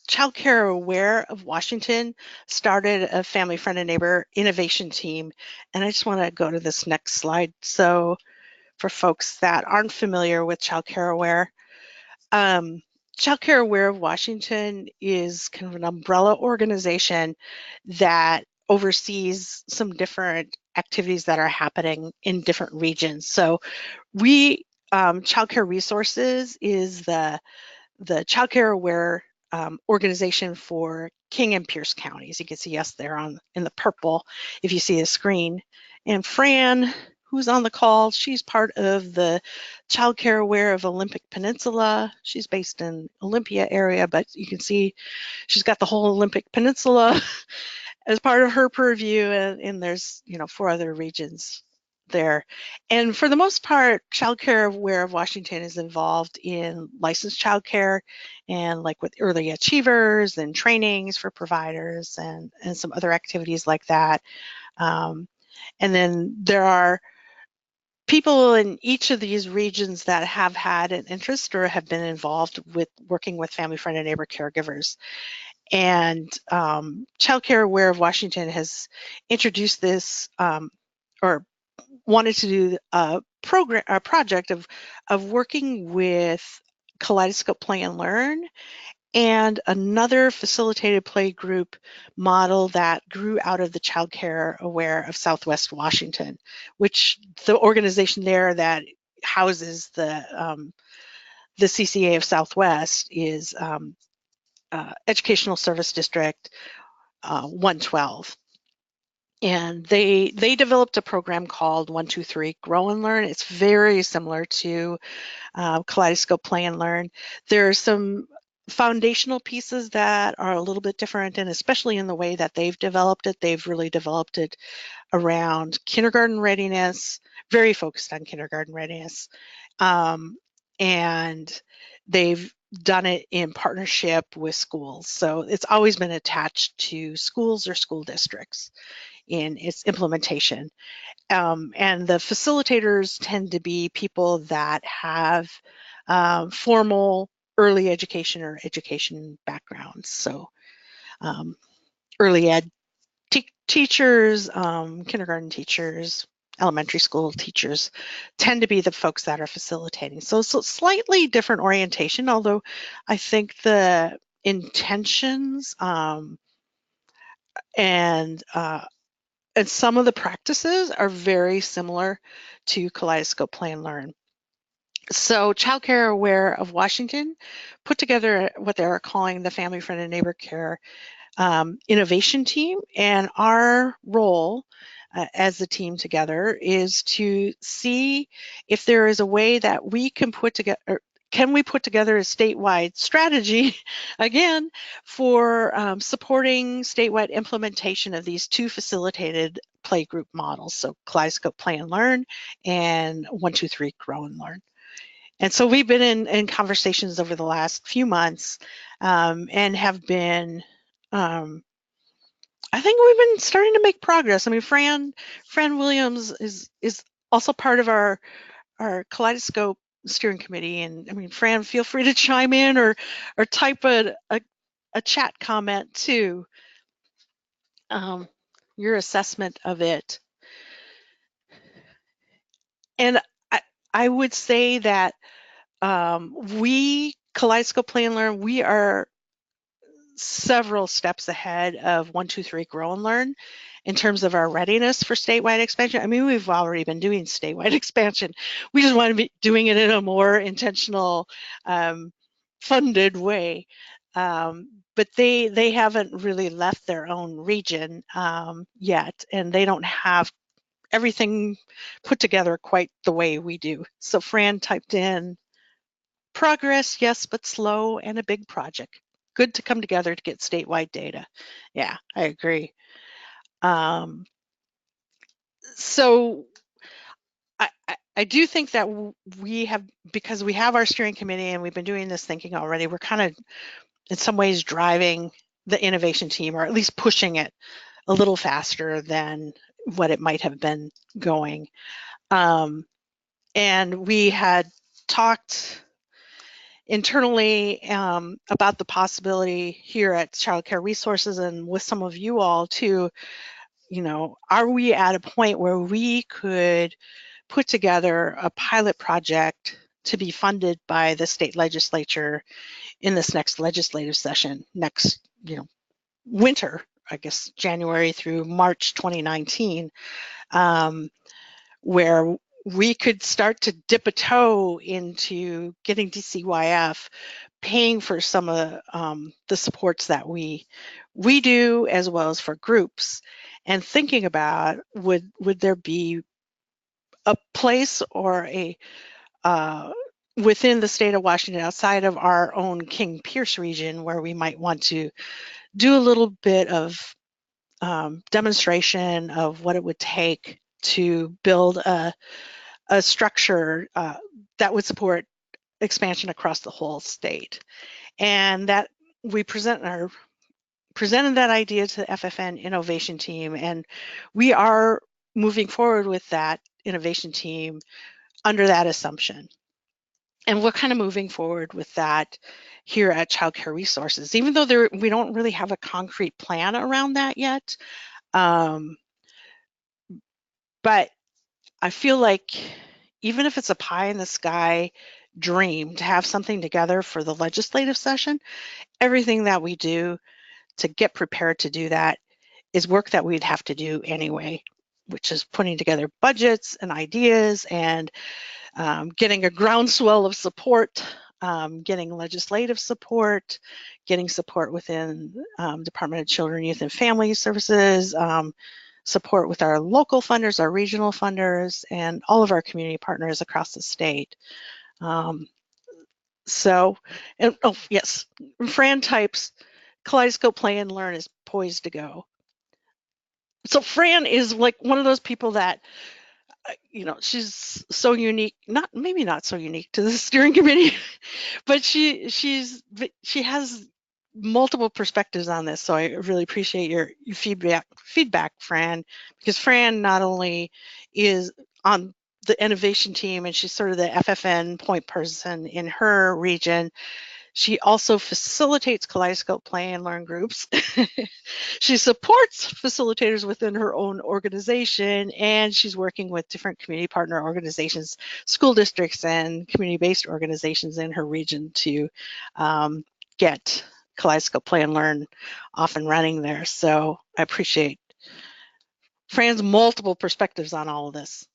Speaker 2: Childcare Aware of Washington started a family, friend, and neighbor innovation team. And I just want to go to this next slide. So for folks that aren't familiar with Childcare Aware, Childcare Aware of Washington is kind of an umbrella organization that oversees some different activities that are happening in different regions. So Childcare Resources is the Childcare Aware organization for King and Pierce counties. You can see us there in the purple if you see the screen. And Fran, who's on the call, she's part of the Childcare Aware of Olympic Peninsula. She's based in Olympia area, but you can see she's got the whole Olympic Peninsula as part of her purview, and there's 4 other regions there. And for the most part, Childcare Aware of Washington is involved in licensed childcare and like with early achievers and trainings for providers and some other activities like that. And then there are people in each of these regions that have had an interest or have been involved with working with family, friend, and neighbor caregivers. And Childcare Aware of Washington has introduced this or wanted to do a project of working with Kaleidoscope Play and Learn and another facilitated play group model that grew out of the Childcare Aware of Southwest Washington, which the organization there that houses the CCA of Southwest is Educational Service District 112. And they developed a program called 123 Grow and Learn. It's very similar to Kaleidoscope Play and Learn. There are some foundational pieces that are a little bit different, and especially in the way that they've developed it, they've really developed it around kindergarten readiness, very focused on kindergarten readiness. And they've done it in partnership with schools. So it's always been attached to schools or school districts in its implementation. And the facilitators tend to be people that have formal early education or education backgrounds. So early ed teachers, kindergarten teachers, elementary school teachers tend to be the folks that are facilitating. So slightly different orientation, although I think the intentions and some of the practices are very similar to Kaleidoscope Play and Learn. So Childcare Aware of Washington put together what they're calling the Family, Friend, and Neighbor Care innovation team, and our role as a team together is to see if there is a way that we can put together, or can we put together a statewide strategy, again, for supporting statewide implementation of these 2 facilitated play group models, so Kaleidoscope Play and Learn and 123 Grow and Learn. And so we've been in conversations over the last few months and have been I think we've been starting to make progress. I mean, Fran Williams is also part of our Kaleidoscope steering committee, and I mean, Fran, feel free to chime in or type a chat comment too. Your assessment of it, and I would say that we Kaleidoscope Play and Learn, we are several steps ahead of 123 Grow and Learn in terms of our readiness for statewide expansion. I mean, we've already been doing statewide expansion. We just want to be doing it in a more intentional, funded way. But they haven't really left their own region yet, and they don't have everything put together quite the way we do. So Fran typed in, progress, yes, but slow and a big project. Good to come together to get statewide data. Yeah, I agree. So I do think that we have, because we have our steering committee and we've been doing this thinking already, we're kind of in some ways driving the innovation team, or at least pushing it a little faster than what it might have been going. And we had talked internally about the possibility here at Childcare Resources and with some of you all to, are we at a point where we could put together a pilot project to be funded by the state legislature in this next legislative session, next, winter, I guess January through March 2019, where we could start to dip a toe into getting DCYF paying for some of the supports that we do, as well as for groups, and thinking about would there be a place or a within the state of Washington, outside of our own King Pierce region, where we might want to do a little bit of demonstration of what it would take to build a structure that would support expansion across the whole state. And that we presented that idea to the FFN innovation team, and we are moving forward with that innovation team under that assumption. And we're kind of moving forward with that here at Childcare Resources, even though we don't really have a concrete plan around that yet. But I feel like even if it's a pie in the sky dream to have something together for the legislative session, everything that we do to get prepared to do that is work that we'd have to do anyway, which is putting together budgets and ideas and getting a groundswell of support, getting legislative support, getting support within Department of Children, Youth, and Family Services, support with our local funders, our regional funders, and all of our community partners across the state. Yes, Fran types, Kaleidoscope Play and Learn is poised to go. So Fran is like one of those people that, she's so unique, maybe not so unique to the steering committee, but she has multiple perspectives on this. So I really appreciate your feedback, Fran, because Fran not only is on the innovation team and she's sort of the FFN point person in her region, she also facilitates Kaleidoscope Play and Learn groups. She supports facilitators within her own organization, and she's working with different community partner organizations, school districts, and community-based organizations in her region to get Kaleidoscope Play and Learn off and running there. So I appreciate Fran's multiple perspectives on all of this.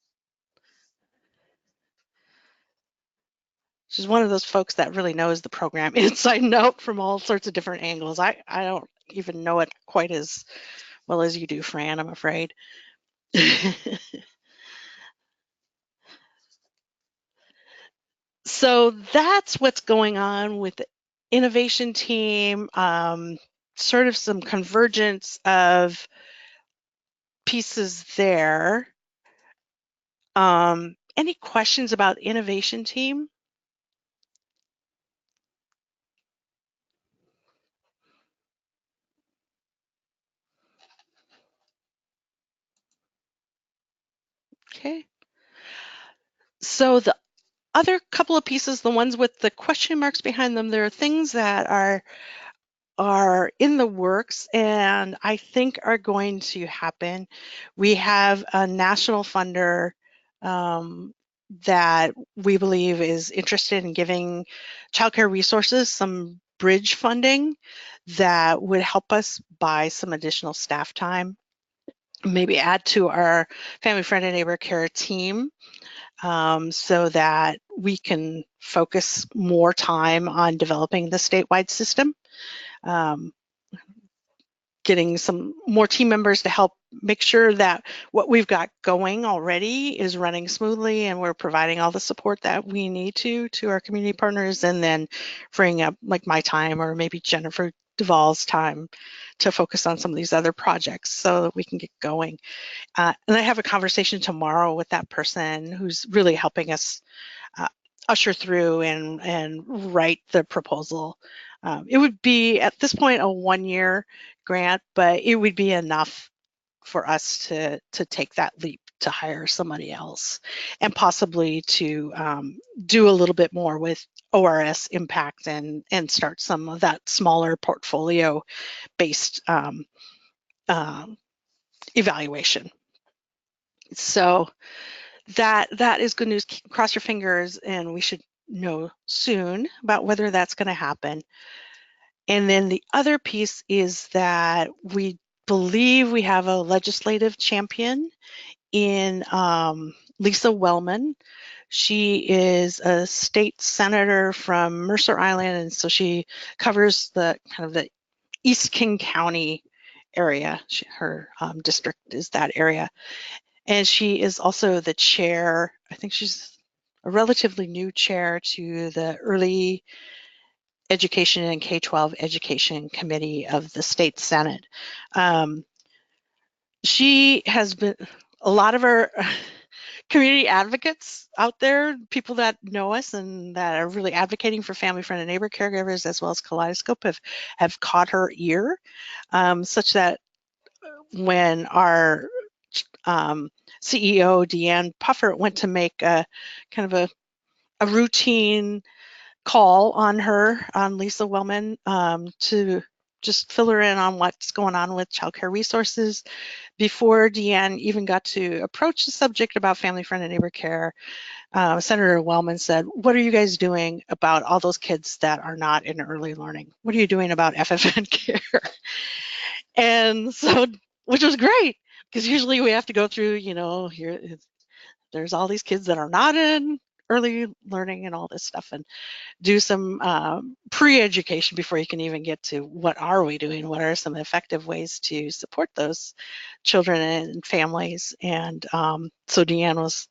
Speaker 2: She's one of those folks that really knows the program inside and out from all sorts of different angles. I don't even know it quite as well as you do, Fran, I'm afraid. So that's what's going on with the innovation team, sort of some convergence of pieces there. Any questions about innovation team? Okay. So the other couple of pieces, the ones with the question marks behind them, there are things that are in the works and I think are going to happen. We have a national funder that we believe is interested in giving Childcare Resources some bridge funding that would help us buy some additional staff time, maybe add to our family, friend, and neighbor care team, so that we can focus more time on developing the statewide system. Getting some more team members to help make sure that what we've got going already is running smoothly and we're providing all the support that we need to our community partners, and then freeing up like my time or maybe Jennifer Duvall's time to focus on some of these other projects so that we can get going. And I have a conversation tomorrow with that person who's really helping us usher through and write the proposal. It would be at this point a 1-year grant, but it would be enough for us to take that leap to hire somebody else, and possibly to do a little bit more with ORS impact and start some of that smaller portfolio based evaluation. So that is good news. Cross your fingers, and we should know soon about whether that's going to happen. And then the other piece is that we believe we have a legislative champion in Lisa Wellman. She is a state senator from Mercer Island, and so she covers the kind of the East King County area. Her district is that area. And she is also the chair, I think she's a relatively new chair to the Early Education and K-12 Education Committee of the State Senate. She has been, a lot of our community advocates out there, people that know us and that are really advocating for family, friend, and neighbor caregivers, as well as Kaleidoscope, have caught her ear, such that when our CEO, Deanne Puffer, went to make a kind of a routine call on her, on Lisa Wellman, to just fill her in on what's going on with childcare resources. Before Deanne even got to approach the subject about family, friend, and neighbor care, Senator Wellman said, "What are you guys doing about all those kids that are not in early learning? What are you doing about FFN care?" And so, which was great, because usually we have to go through, here, there's all these kids that are not in early learning and all this stuff, and do some pre-education before you can even get to what are we doing, what are some effective ways to support those children and families. And so Deanne was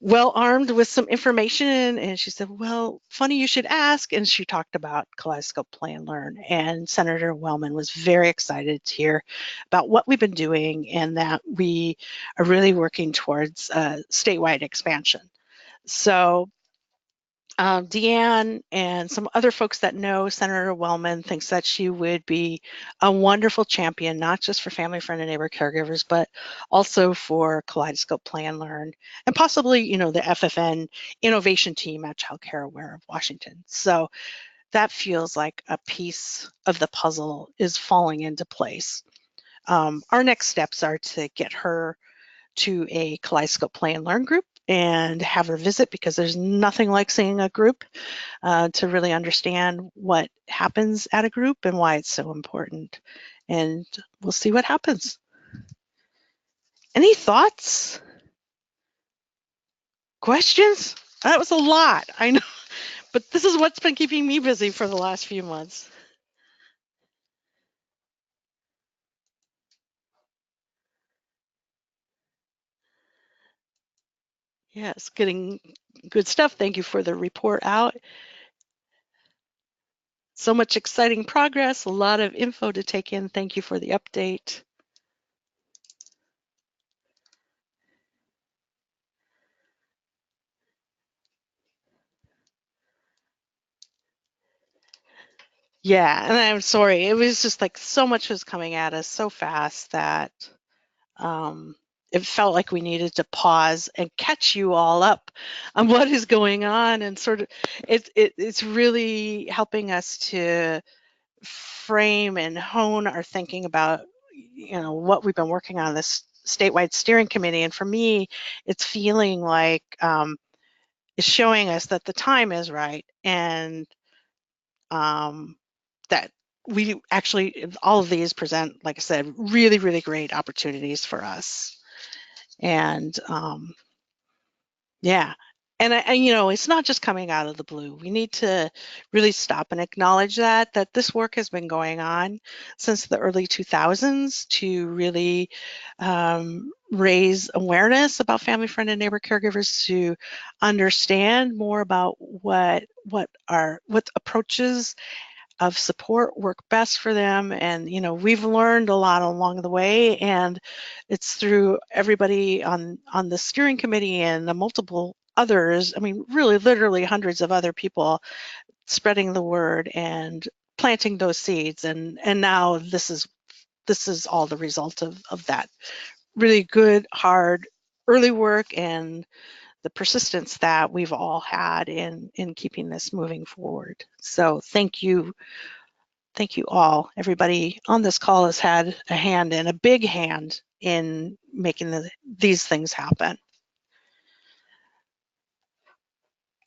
Speaker 2: well armed with some information, and she said, "Well, funny you should ask," and she talked about Kaleidoscope Play and Learn, and Senator Wellman was very excited to hear about what we've been doing and that we are really working towards statewide expansion. So Deanne and some other folks that know Senator Wellman thinks that she would be a wonderful champion, not just for family, friend, and neighbor caregivers, but also for Kaleidoscope Play and Learn, and possibly, the FFN innovation team at Childcare Aware of Washington. So that feels like a piece of the puzzle is falling into place. Our next steps are to get her to a Kaleidoscope Play and Learn group and have her visit, because there's nothing like seeing a group to really understand what happens at a group and why it's so important. And we'll see what happens. Any thoughts? Questions? That was a lot, I know, but this is what's been keeping me busy for the last few months. Yes, getting good stuff. Thank you for the report out. So much exciting progress, a lot of info to take in. Thank you for the update. Yeah, and I'm sorry. It was just like so much was coming at us so fast that it felt like we needed to pause and catch you all up on what is going on, and sort of it's really helping us to frame and hone our thinking about what we've been working on this statewide steering committee. And for me, it's feeling like it's showing us that the time is right, and that we actually, all of these present, like I said, really, really great opportunities for us. And yeah, and it's not just coming out of the blue. We need to really stop and acknowledge that this work has been going on since the early 2000s to really raise awareness about family, friend, and neighbor caregivers, to understand more about what approaches of support work best for them. And we've learned a lot along the way, and it's through everybody on the steering committee and the multiple others, I mean really literally hundreds of other people, spreading the word and planting those seeds, and now this is all the result of that really good, hard, early work and the persistence that we've all had in keeping this moving forward. So thank you all. Everybody on this call has had a hand, and a big hand, in making these things happen.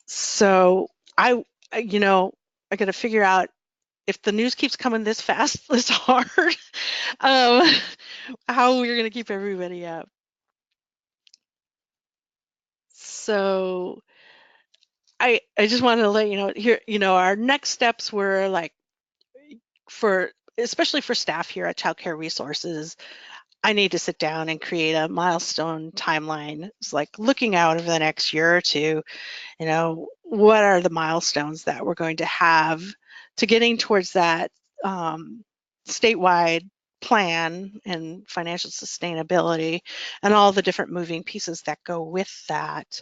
Speaker 2: So I got to figure out, if the news keeps coming this fast, this hard, how we're going to keep everybody up. So I just wanted to let you know here, our next steps were like, especially for staff here at Childcare Resources, I need to sit down and create a milestone timeline. It's like looking out over the next year or two, what are the milestones that we're going to have to getting towards that statewide plan and financial sustainability and all the different moving pieces that go with that,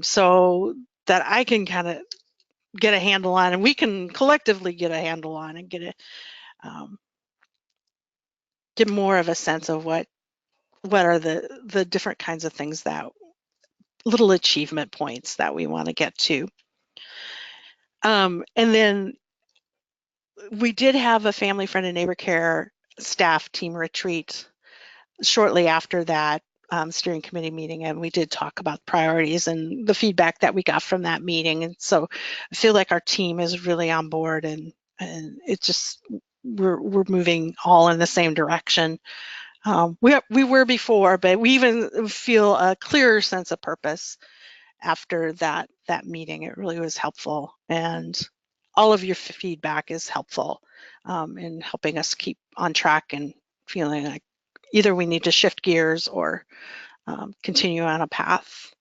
Speaker 2: so that I can kind of get a handle on, and we can collectively get a handle on, and get more of a sense of what are the different kinds of things, that little achievement points that we want to get to. And then we did have a family, friend, and neighbor care staff team retreat shortly after that steering committee meeting, and we did talk about priorities and the feedback that we got from that meeting. And so I feel like our team is really on board, and it just, we're moving all in the same direction. We were before, but we even feel a clearer sense of purpose after that meeting. It really was helpful, and all of your feedback is helpful in helping us keep on track and feeling like either we need to shift gears or continue on a path.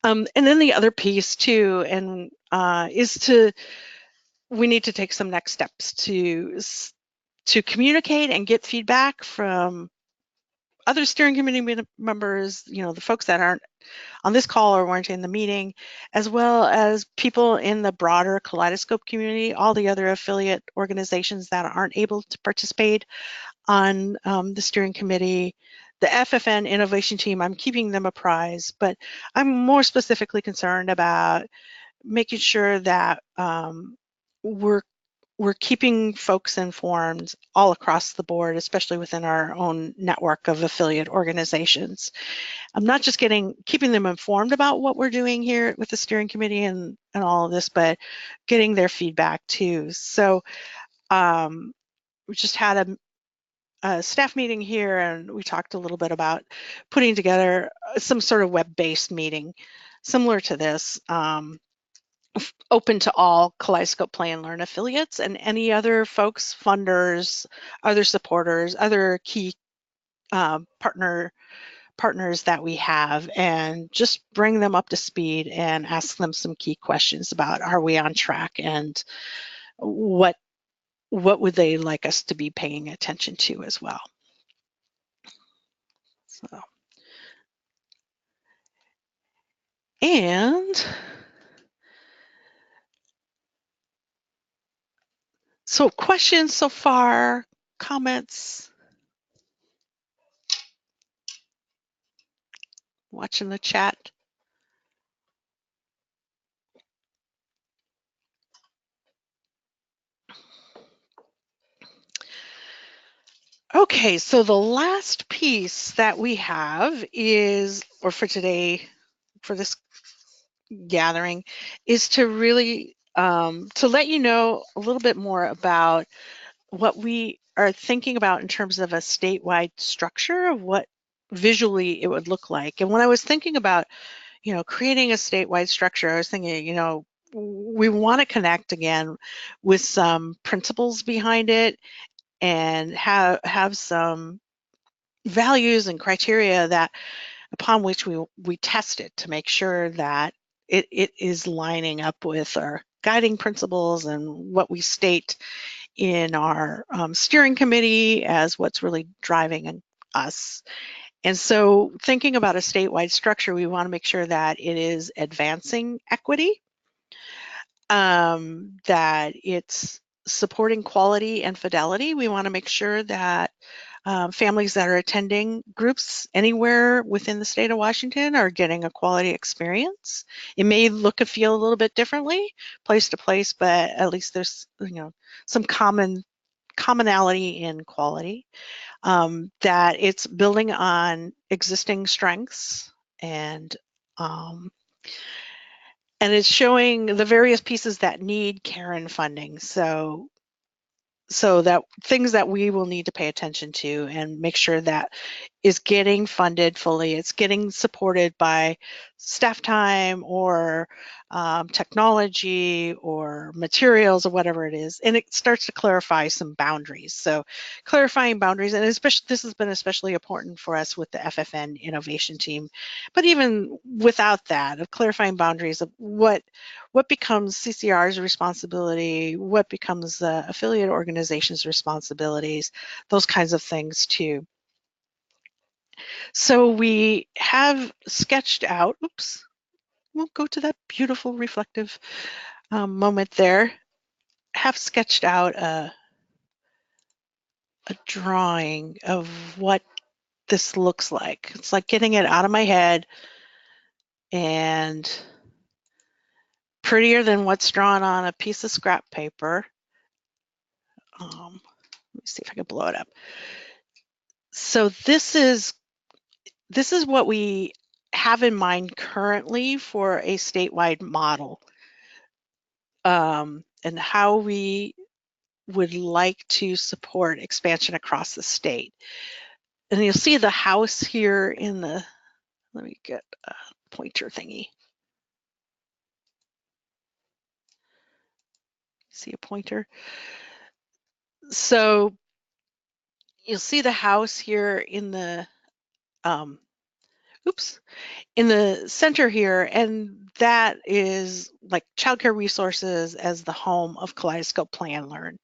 Speaker 2: And then the other piece too, and we need to take some next steps to communicate and get feedback from other steering committee members, the folks that aren't on this call or weren't in the meeting, as well as people in the broader Kaleidoscope community, all the other affiliate organizations that aren't able to participate on the steering committee. The FFN innovation team, I'm keeping them apprised, but I'm more specifically concerned about making sure that we're keeping folks informed all across the board, especially within our own network of affiliate organizations. I'm not just keeping them informed about what we're doing here with the steering committee and all of this, but getting their feedback too. So we just had a staff meeting here, and we talked a little bit about putting together some sort of web-based meeting similar to this, open to all Kaleidoscope Play and Learn affiliates and any other folks, funders, other supporters, other key partners that we have, and just bring them up to speed and ask them some key questions about, are we on track, and what would they like us to be paying attention to as well. So questions so far, comments? Watching the chat. Okay, so the last piece that we have is, or for today, for this gathering, is to really to let you know a little bit more about what we are thinking about in terms of a statewide structure of what visually it would look like. And when I was thinking about, creating a statewide structure, I was thinking, we want to connect again with some principles behind it, and have some values and criteria that upon which we test it to make sure that it is lining up with our guiding principles and what we state in our steering committee as what's really driving us. And so thinking about a statewide structure, we want to make sure that it is advancing equity, that it's supporting quality and fidelity. We want to make sure that families that are attending groups anywhere within the state of Washington are getting a quality experience. It may look and feel a little bit differently place to place, but at least there's some commonality in quality. That it's building on existing strengths and it's showing the various pieces that need care and funding. So that things that we will need to pay attention to and make sure that is getting funded fully. It's getting supported by staff time or technology or materials or whatever it is. And it starts to clarify some boundaries. So clarifying boundaries, and especially this has been especially important for us with the FFN innovation team. But even without that, of clarifying boundaries of what becomes CCR's responsibility, what becomes the affiliate organization's responsibilities, those kinds of things too. So we have sketched out, oops, we'll go to that beautiful reflective moment there, have sketched out a drawing of what this looks like. It's like getting it out of my head and prettier than what's drawn on a piece of scrap paper. Let me see if I can blow it up. So this is what we have in mind currently for a statewide model, and how we would like to support expansion across the state. And you'll see the house here in the, let me get a pointer thingy. See a pointer? So you'll see the house here in the, in the center here, and that is like childcare resources as the home of Kaleidoscope Play and Learn.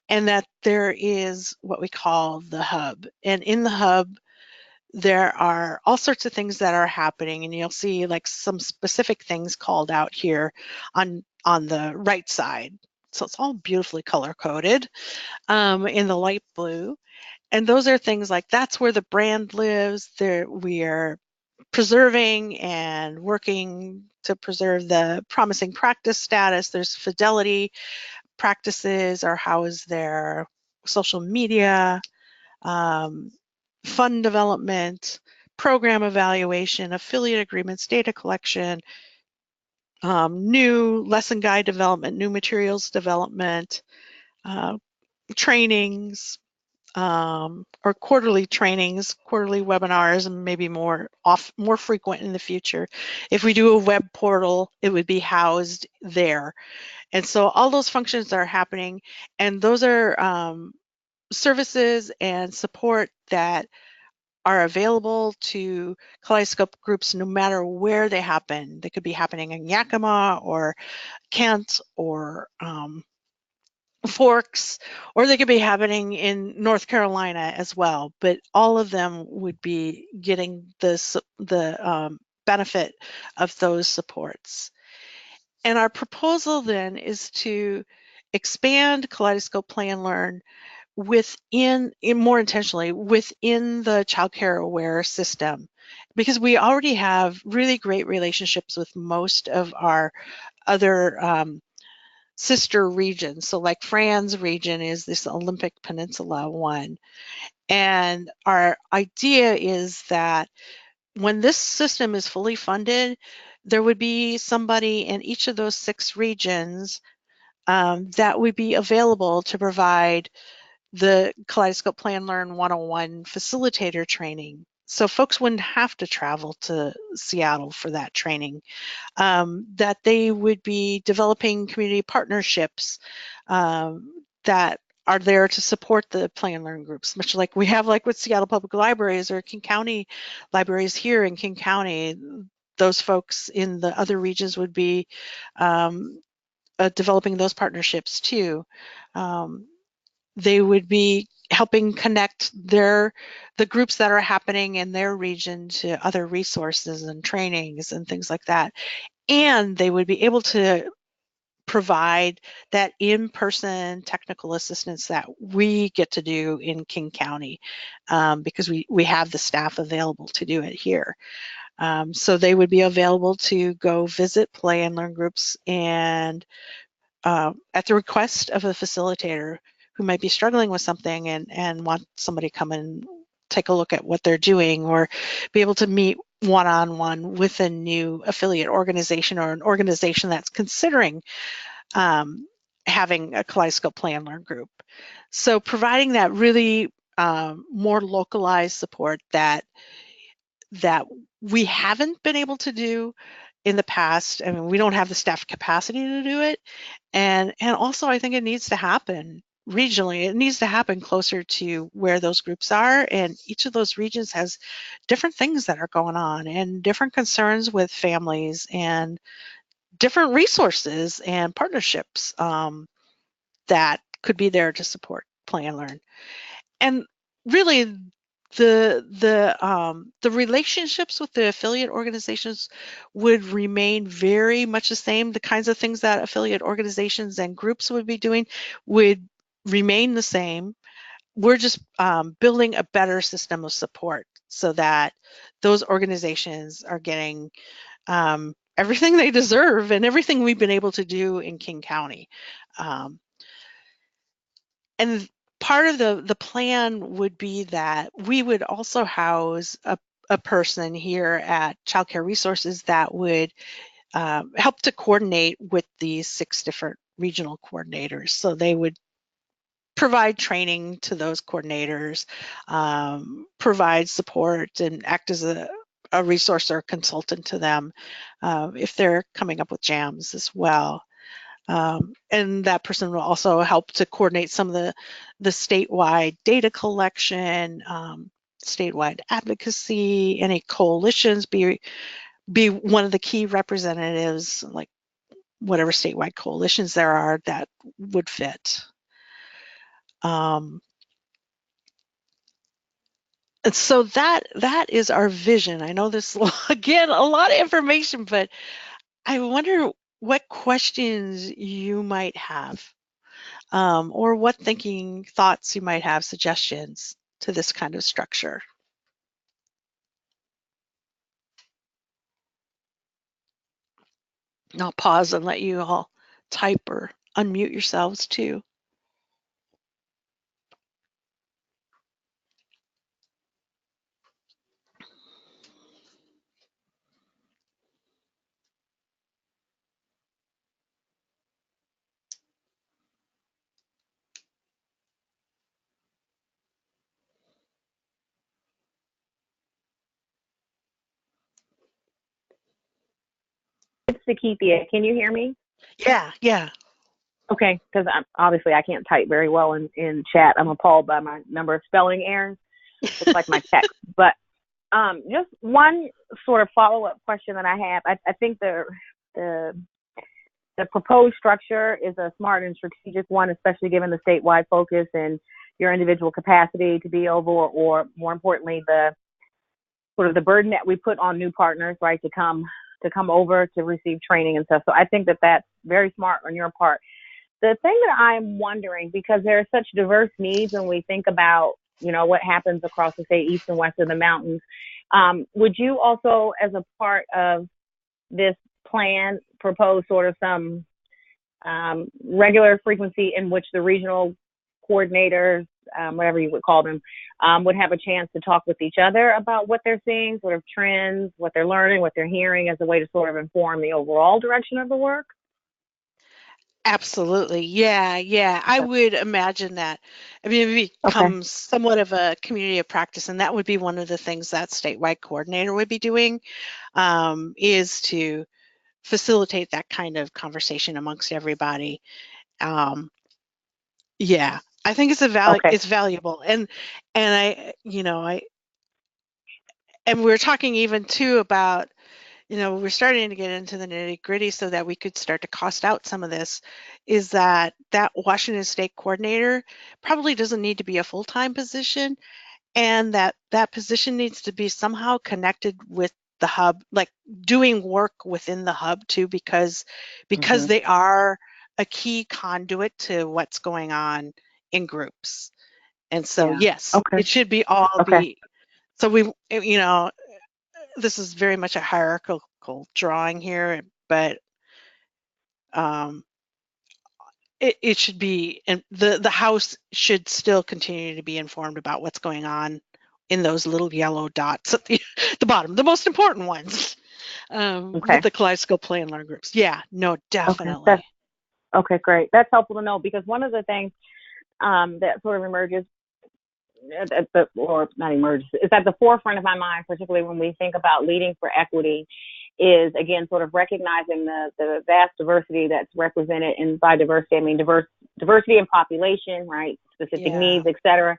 Speaker 2: And that there is what we call the hub. And in the hub, there are all sorts of things that are happening, and you'll see like some specific things called out here on the right side. So it's all beautifully color coded in the light blue. And those are things like that's where the brand lives. There we are preserving and working to preserve the promising practice status. There's fidelity practices are housed there, social media, fund development, program evaluation, affiliate agreements, data collection, new lesson guide development, new materials development, trainings, or quarterly trainings, quarterly webinars, and maybe more frequent in the future. If we do a web portal, it would be housed there. And so all those functions are happening, and those are services and support that are available to Kaleidoscope groups no matter where they happen. They could be happening in Yakima or Kent or Forks, or they could be happening in North Carolina as well. But all of them would be getting the benefit of those supports. And our proposal then is to expand Kaleidoscope Play and Learn more intentionally within the childcare aware system, because we already have really great relationships with most of our other sister regions. So like Fran's region is this Olympic Peninsula one. And our idea is that when this system is fully funded, there would be somebody in each of those 6 regions that would be available to provide the Kaleidoscope Play and Learn 101 facilitator training. So folks wouldn't have to travel to Seattle for that training, that they would be developing community partnerships that are there to support the Play and Learn groups, much like we have like with Seattle Public Libraries or King County Libraries here in King County. Those folks in the other regions would be developing those partnerships too. They would be helping connect the groups that are happening in their region to other resources and trainings and things like that. And they would be able to provide that in-person technical assistance that we get to do in King County, because we have the staff available to do it here. So they would be available to go visit play and learn groups, and at the request of a facilitator who might be struggling with something and want somebody to come and take a look at what they're doing, or be able to meet one-on-one with a new affiliate organization or an organization that's considering having a Kaleidoscope play and learn group. So providing that really more localized support that we haven't been able to do in the past. I mean, we don't have the staff capacity to do it. And also I think it needs to happen regionally. It needs to happen closer to where those groups are. And each of those regions has different things that are going on and different concerns with families and different resources and partnerships that could be there to support play and learn. And really, the relationships with the affiliate organizations would remain very much the same. The kinds of things that affiliate organizations and groups would be doing would remain the same. We're just building a better system of support so that those organizations are getting everything they deserve and everything we've been able to do in King County. And part of the plan would be that we would also house a person here at Childcare Resources that would help to coordinate with these 6 different regional coordinators. So they would provide training to those coordinators, provide support, and act as a resource or consultant to them if they're coming up with jams as well. And that person will also help to coordinate some of the statewide data collection, statewide advocacy, any coalitions, be one of the key representatives, like whatever statewide coalitions there are that would fit. And so that is our vision. I know this, again, a lot of information, but I wonder what questions you might have, or what thinking thoughts you might have, suggestions to this kind of structure. And I'll pause and let you all type or unmute yourselves too.
Speaker 4: It's Sakithia. Can you hear me?
Speaker 2: Yeah.
Speaker 4: Okay, because obviously I can't type very well in chat. I'm appalled by my number of spelling errors. Looks like my text. But just one sort of follow-up question that I have. I think the proposed structure is a smart and strategic one, especially given the statewide focus and your individual capacity to be over, or more importantly, the sort of the burden that we put on new partners, right, to come over to receive training and stuff. So I think that that's very smart on your part. The thing that I'm wondering, because there are such diverse needs when we think about, what happens across the state, east and west of the mountains, would you also, as a part of this plan, propose sort of some regular frequency in which the regional coordinators, whatever you would call them, would have a chance to talk with each other about what they're seeing, sort of trends, what they're learning, what they're hearing, as a way to sort of inform the overall direction of the work?
Speaker 2: Absolutely. Yeah. I would imagine that. I mean, it becomes somewhat of a community of practice, and that would be one of the things that statewide coordinator would be doing, is to facilitate that kind of conversation amongst everybody. Yeah, I think it's it's valuable, and we're talking even too about, we're starting to get into the nitty gritty so that we could start to cost out some of this, is that Washington State coordinator probably doesn't need to be a full-time position, and that position needs to be somehow connected with the hub, like doing work within the hub too, because they are a key conduit to what's going on in groups. And so, yes,
Speaker 4: Okay.
Speaker 2: it should be all
Speaker 4: Okay.
Speaker 2: be, so we, you know, this is very much a hierarchical drawing here, but it should be, and the house should still continue to be informed about what's going on in those little yellow dots at the bottom, the most important ones,
Speaker 4: Okay.
Speaker 2: with the Kaleidoscope play and learn groups. Yeah, no, definitely.
Speaker 4: Okay, great. That's helpful to know, because one of the things that sort of emerges is at the forefront of my mind, particularly when we think about leading for equity, is again sort of recognizing the vast diversity that's represented. And by diversity, I mean diversity in population, right? Specific needs, et cetera.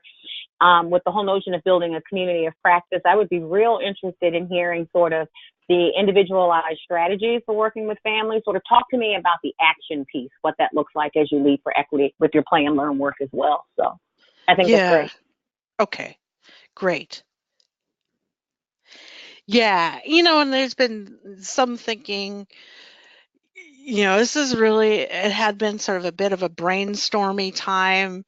Speaker 4: With the whole notion of building a community of practice, I would be real interested in hearing sort of the individualized strategies for working with families. Sort of talk to me about the action piece, what that looks like as you lead for equity with your play and learn work as well. So I think that's great.
Speaker 2: Okay, great. Yeah, you know, and there's been some thinking, you know, it had been sort of a bit of a brainstormy time,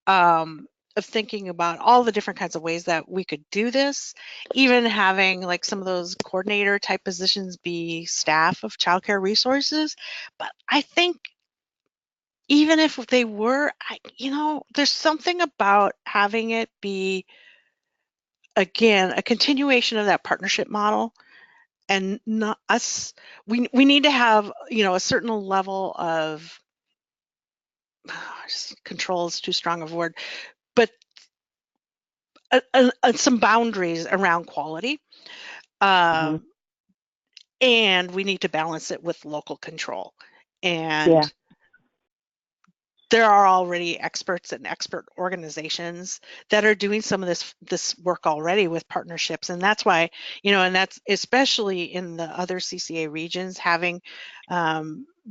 Speaker 2: of thinking about all the different kinds of ways that we could do this, even having like some of those coordinator type positions be staff of childcare resources. But I think even if they were, you know, there's something about having it be, again, a continuation of that partnership model, and not us. We need to have, you know, a certain level of control is too strong of a word, but some boundaries around quality,
Speaker 4: Mm-hmm.
Speaker 2: and we need to balance it with local control. And
Speaker 4: Yeah.
Speaker 2: there are already experts and expert organizations that are doing some of this work already with partnerships, and that's why, you know, and that's especially in the other CCA regions, having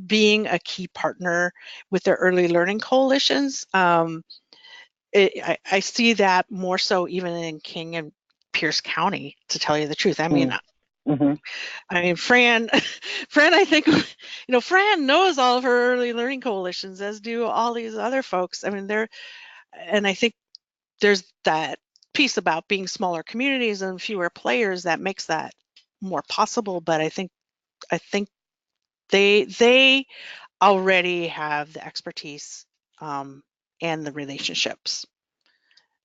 Speaker 2: being a key partner with their early learning coalitions. I see that more so even in King and Pierce County, to tell you the truth. I mean, Fran, I think, you know, Fran knows all of her early learning coalitions, as do all these other folks. I mean, and I think there's that piece about being smaller communities and fewer players that makes that more possible. But I think they already have the expertise, and the relationships.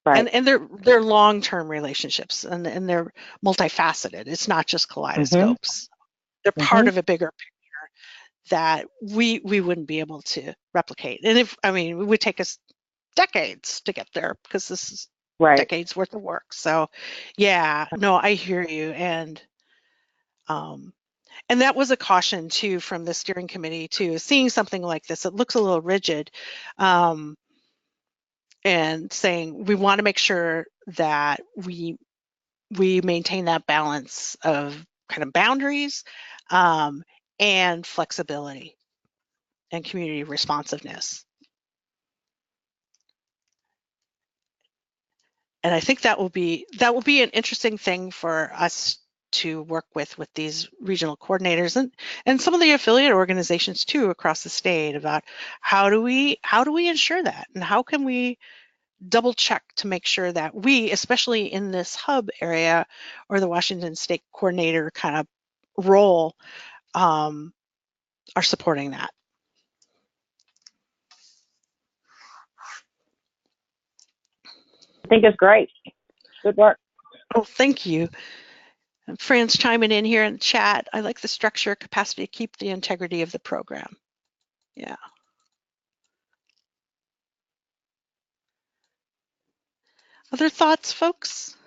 Speaker 4: Right.
Speaker 2: And they're long-term relationships, and they're multifaceted. It's not just kaleidoscopes. They're part of a bigger picture that we wouldn't be able to replicate. And it would take us decades to get there, because this is decades worth of work. So yeah, no, I hear you. And that was a caution too from the steering committee too, seeing something like this. It looks a little rigid, and saying we want to make sure that we maintain that balance of kind of boundaries, and flexibility and community responsiveness. And I think that will be an interesting thing for us to work with these regional coordinators and some of the affiliate organizations too across the state, about how do we ensure that, and how can we double check to make sure that we, especially in this hub area or the Washington State coordinator kind of role, are supporting that.
Speaker 4: I think it's great. Good work.
Speaker 2: Oh, thank you. Fran's chiming in here in the chat. I like the structure, capacity to keep the integrity of the program. Yeah. Other thoughts, folks?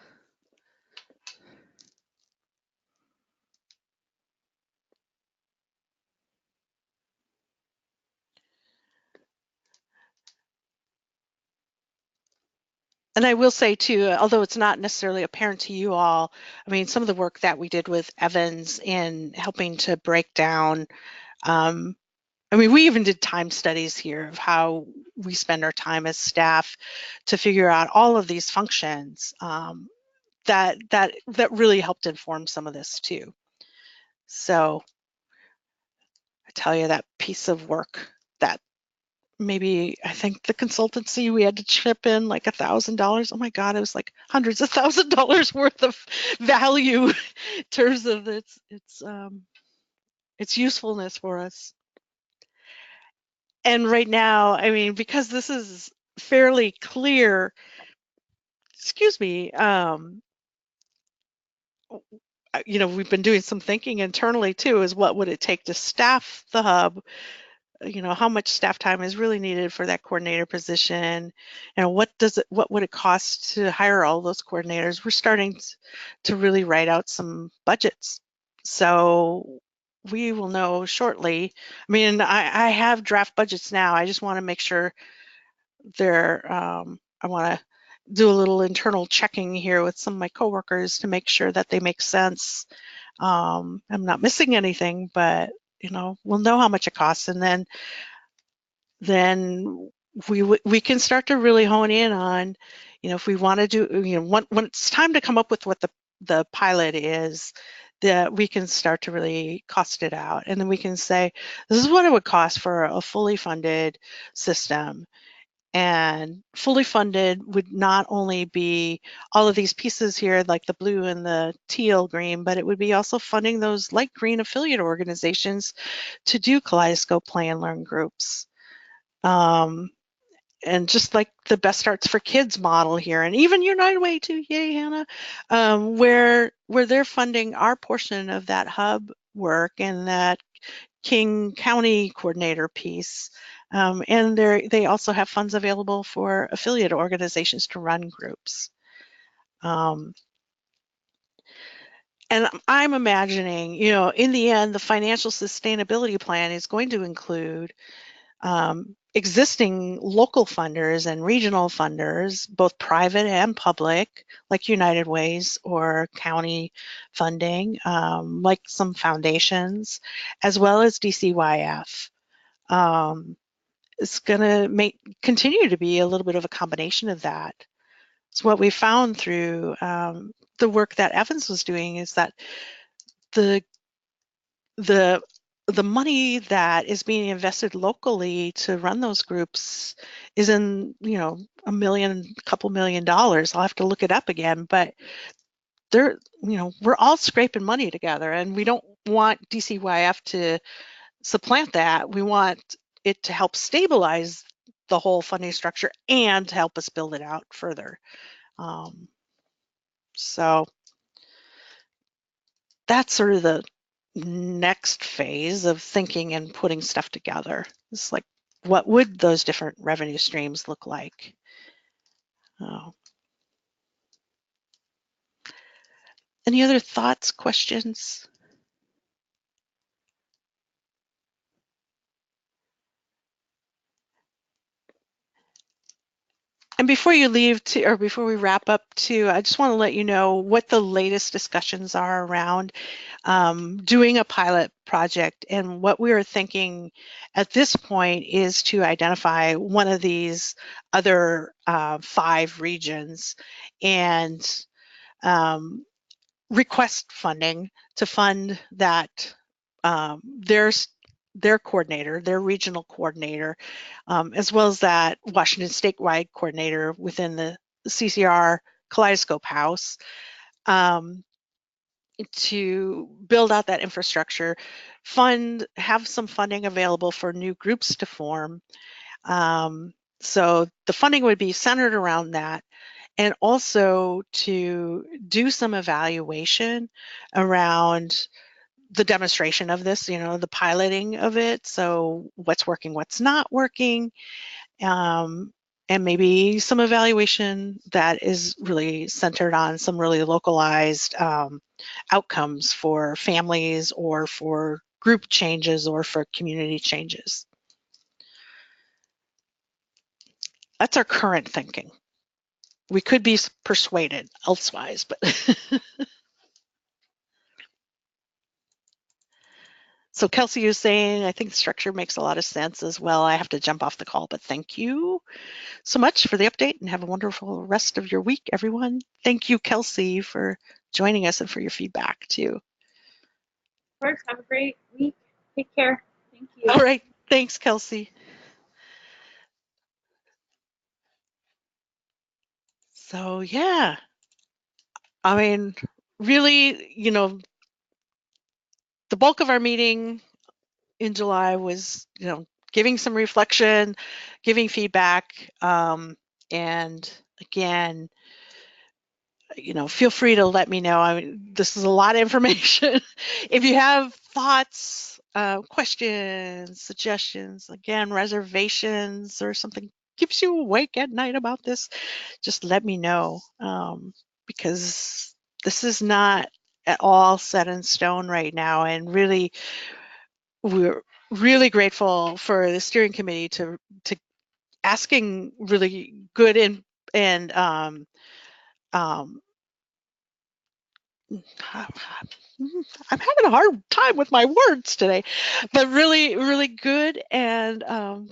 Speaker 2: And I will say too, although it's not necessarily apparent to you all, I mean, some of the work that we did with Evans in helping to break down, we even did time studies here of how we spend our time as staff to figure out all of these functions, that really helped inform some of this too. So I tell you, that piece of work that maybe, I think the consultancy, we had to chip in like $1,000. Oh my God, it was like hundreds of $1,000s worth of value in terms of its usefulness for us. And right now, I mean, because this is fairly clear, excuse me, we've been doing some thinking internally too, is what would it take to staff the hub? How much staff time is really needed for that coordinator position, and what would it cost to hire all those coordinators? We're starting to really write out some budgets, so we will know shortly. I mean, I have draft budgets now. I just want to make sure I want to do a little internal checking here with some of my coworkers to make sure that they make sense. I'm not missing anything, but we'll know how much it costs, and then we can start to really hone in on, if we want to do, when it's time to come up with what the pilot is, that we can start to really cost it out, and then we can say, this is what it would cost for a fully funded system. And fully funded would not only be all of these pieces here, like the blue and the teal green, but it would be also funding those light green affiliate organizations to do Kaleidoscope Play and Learn groups. And just like the Best Starts for Kids model here, and even United Way too, yay Hannah, where they're funding our portion of that hub work and that King County coordinator piece. And they also have funds available for affiliate organizations to run groups. And I'm imagining, in the end, the financial sustainability plan is going to include existing local funders and regional funders, both private and public, like United Ways or county funding, like some foundations, as well as DCYF. It's going to continue to be a little bit of a combination of that. So what we found through the work that Evans was doing is that the money that is being invested locally to run those groups is in, couple $1 million. I'll have to look it up again, but we're all scraping money together, and we don't want DCYF to supplant that. We want it to help stabilize the whole funding structure and to help us build it out further. So that's sort of the next phase of thinking and putting stuff together. It's like, what would those different revenue streams look like? Any other thoughts, questions? And before you leave or before we wrap up I just want to let you know what the latest discussions are around doing a pilot project. And what we are thinking at this point is to identify one of these other 5 regions and request funding to fund that, their coordinator, their regional coordinator, as well as that Washington statewide coordinator within the CCR Kaleidoscope House, to build out that infrastructure, have some funding available for new groups to form. So the funding would be centered around that, and also to do some evaluation around the demonstration of this, the piloting of it. So what's working, what's not working, and maybe some evaluation that is really centered on some really localized outcomes for families or for group changes or for community changes. That's our current thinking. We could be persuaded elsewise, but so Kelsey is saying, I think the structure makes a lot of sense as well. I have to jump off the call, but thank you so much for the update, and have a wonderful rest of your week, everyone. Thank you, Kelsey, for joining us and for your feedback too.
Speaker 3: Of course, have a great week. Take care. Thank you.
Speaker 2: All right. Thanks, Kelsey. So yeah, I mean, really, you know, the bulk of our meeting in July was, you know, giving some reflection, giving feedback, and again, you know, feel free to let me know. I mean, this is a lot of information. If you have thoughts, questions, suggestions, again, reservations, or something keeps you awake at night about this, just let me know, because this is not at all set in stone right now. And really, we're really grateful for the steering committee to asking really good and um, I'm having a hard time with my words today, but really, really good and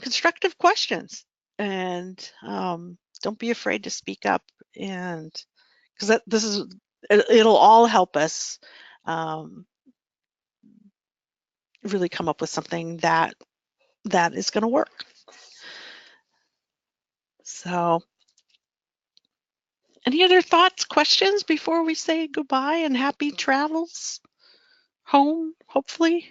Speaker 2: constructive questions. And don't be afraid to speak up, and because it'll all help us really come up with something that is going to work. So, any other thoughts, questions before we say goodbye and happy travels home, hopefully?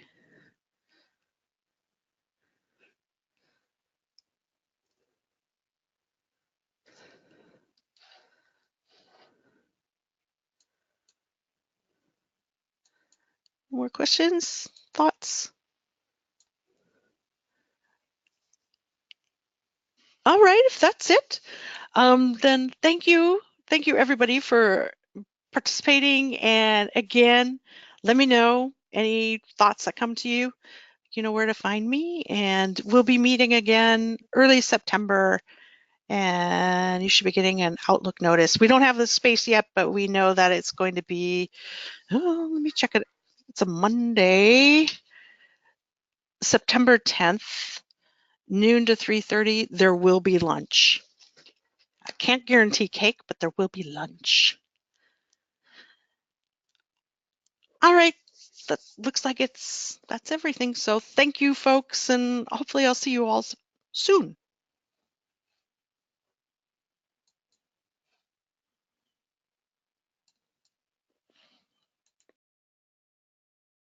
Speaker 2: More questions, thoughts? All right, if that's it, then thank you. Thank you, everybody, for participating. And again, let me know any thoughts that come to you. You know where to find me. And we'll be meeting again early September. And you should be getting an Outlook notice. We don't have the space yet, but we know that it's going to be, oh, let me check it. It's a Monday, September 10th, noon to 3:30. There will be lunch. I can't guarantee cake, but there will be lunch. All right, that looks like that's everything. So thank you, folks, and hopefully I'll see you all soon.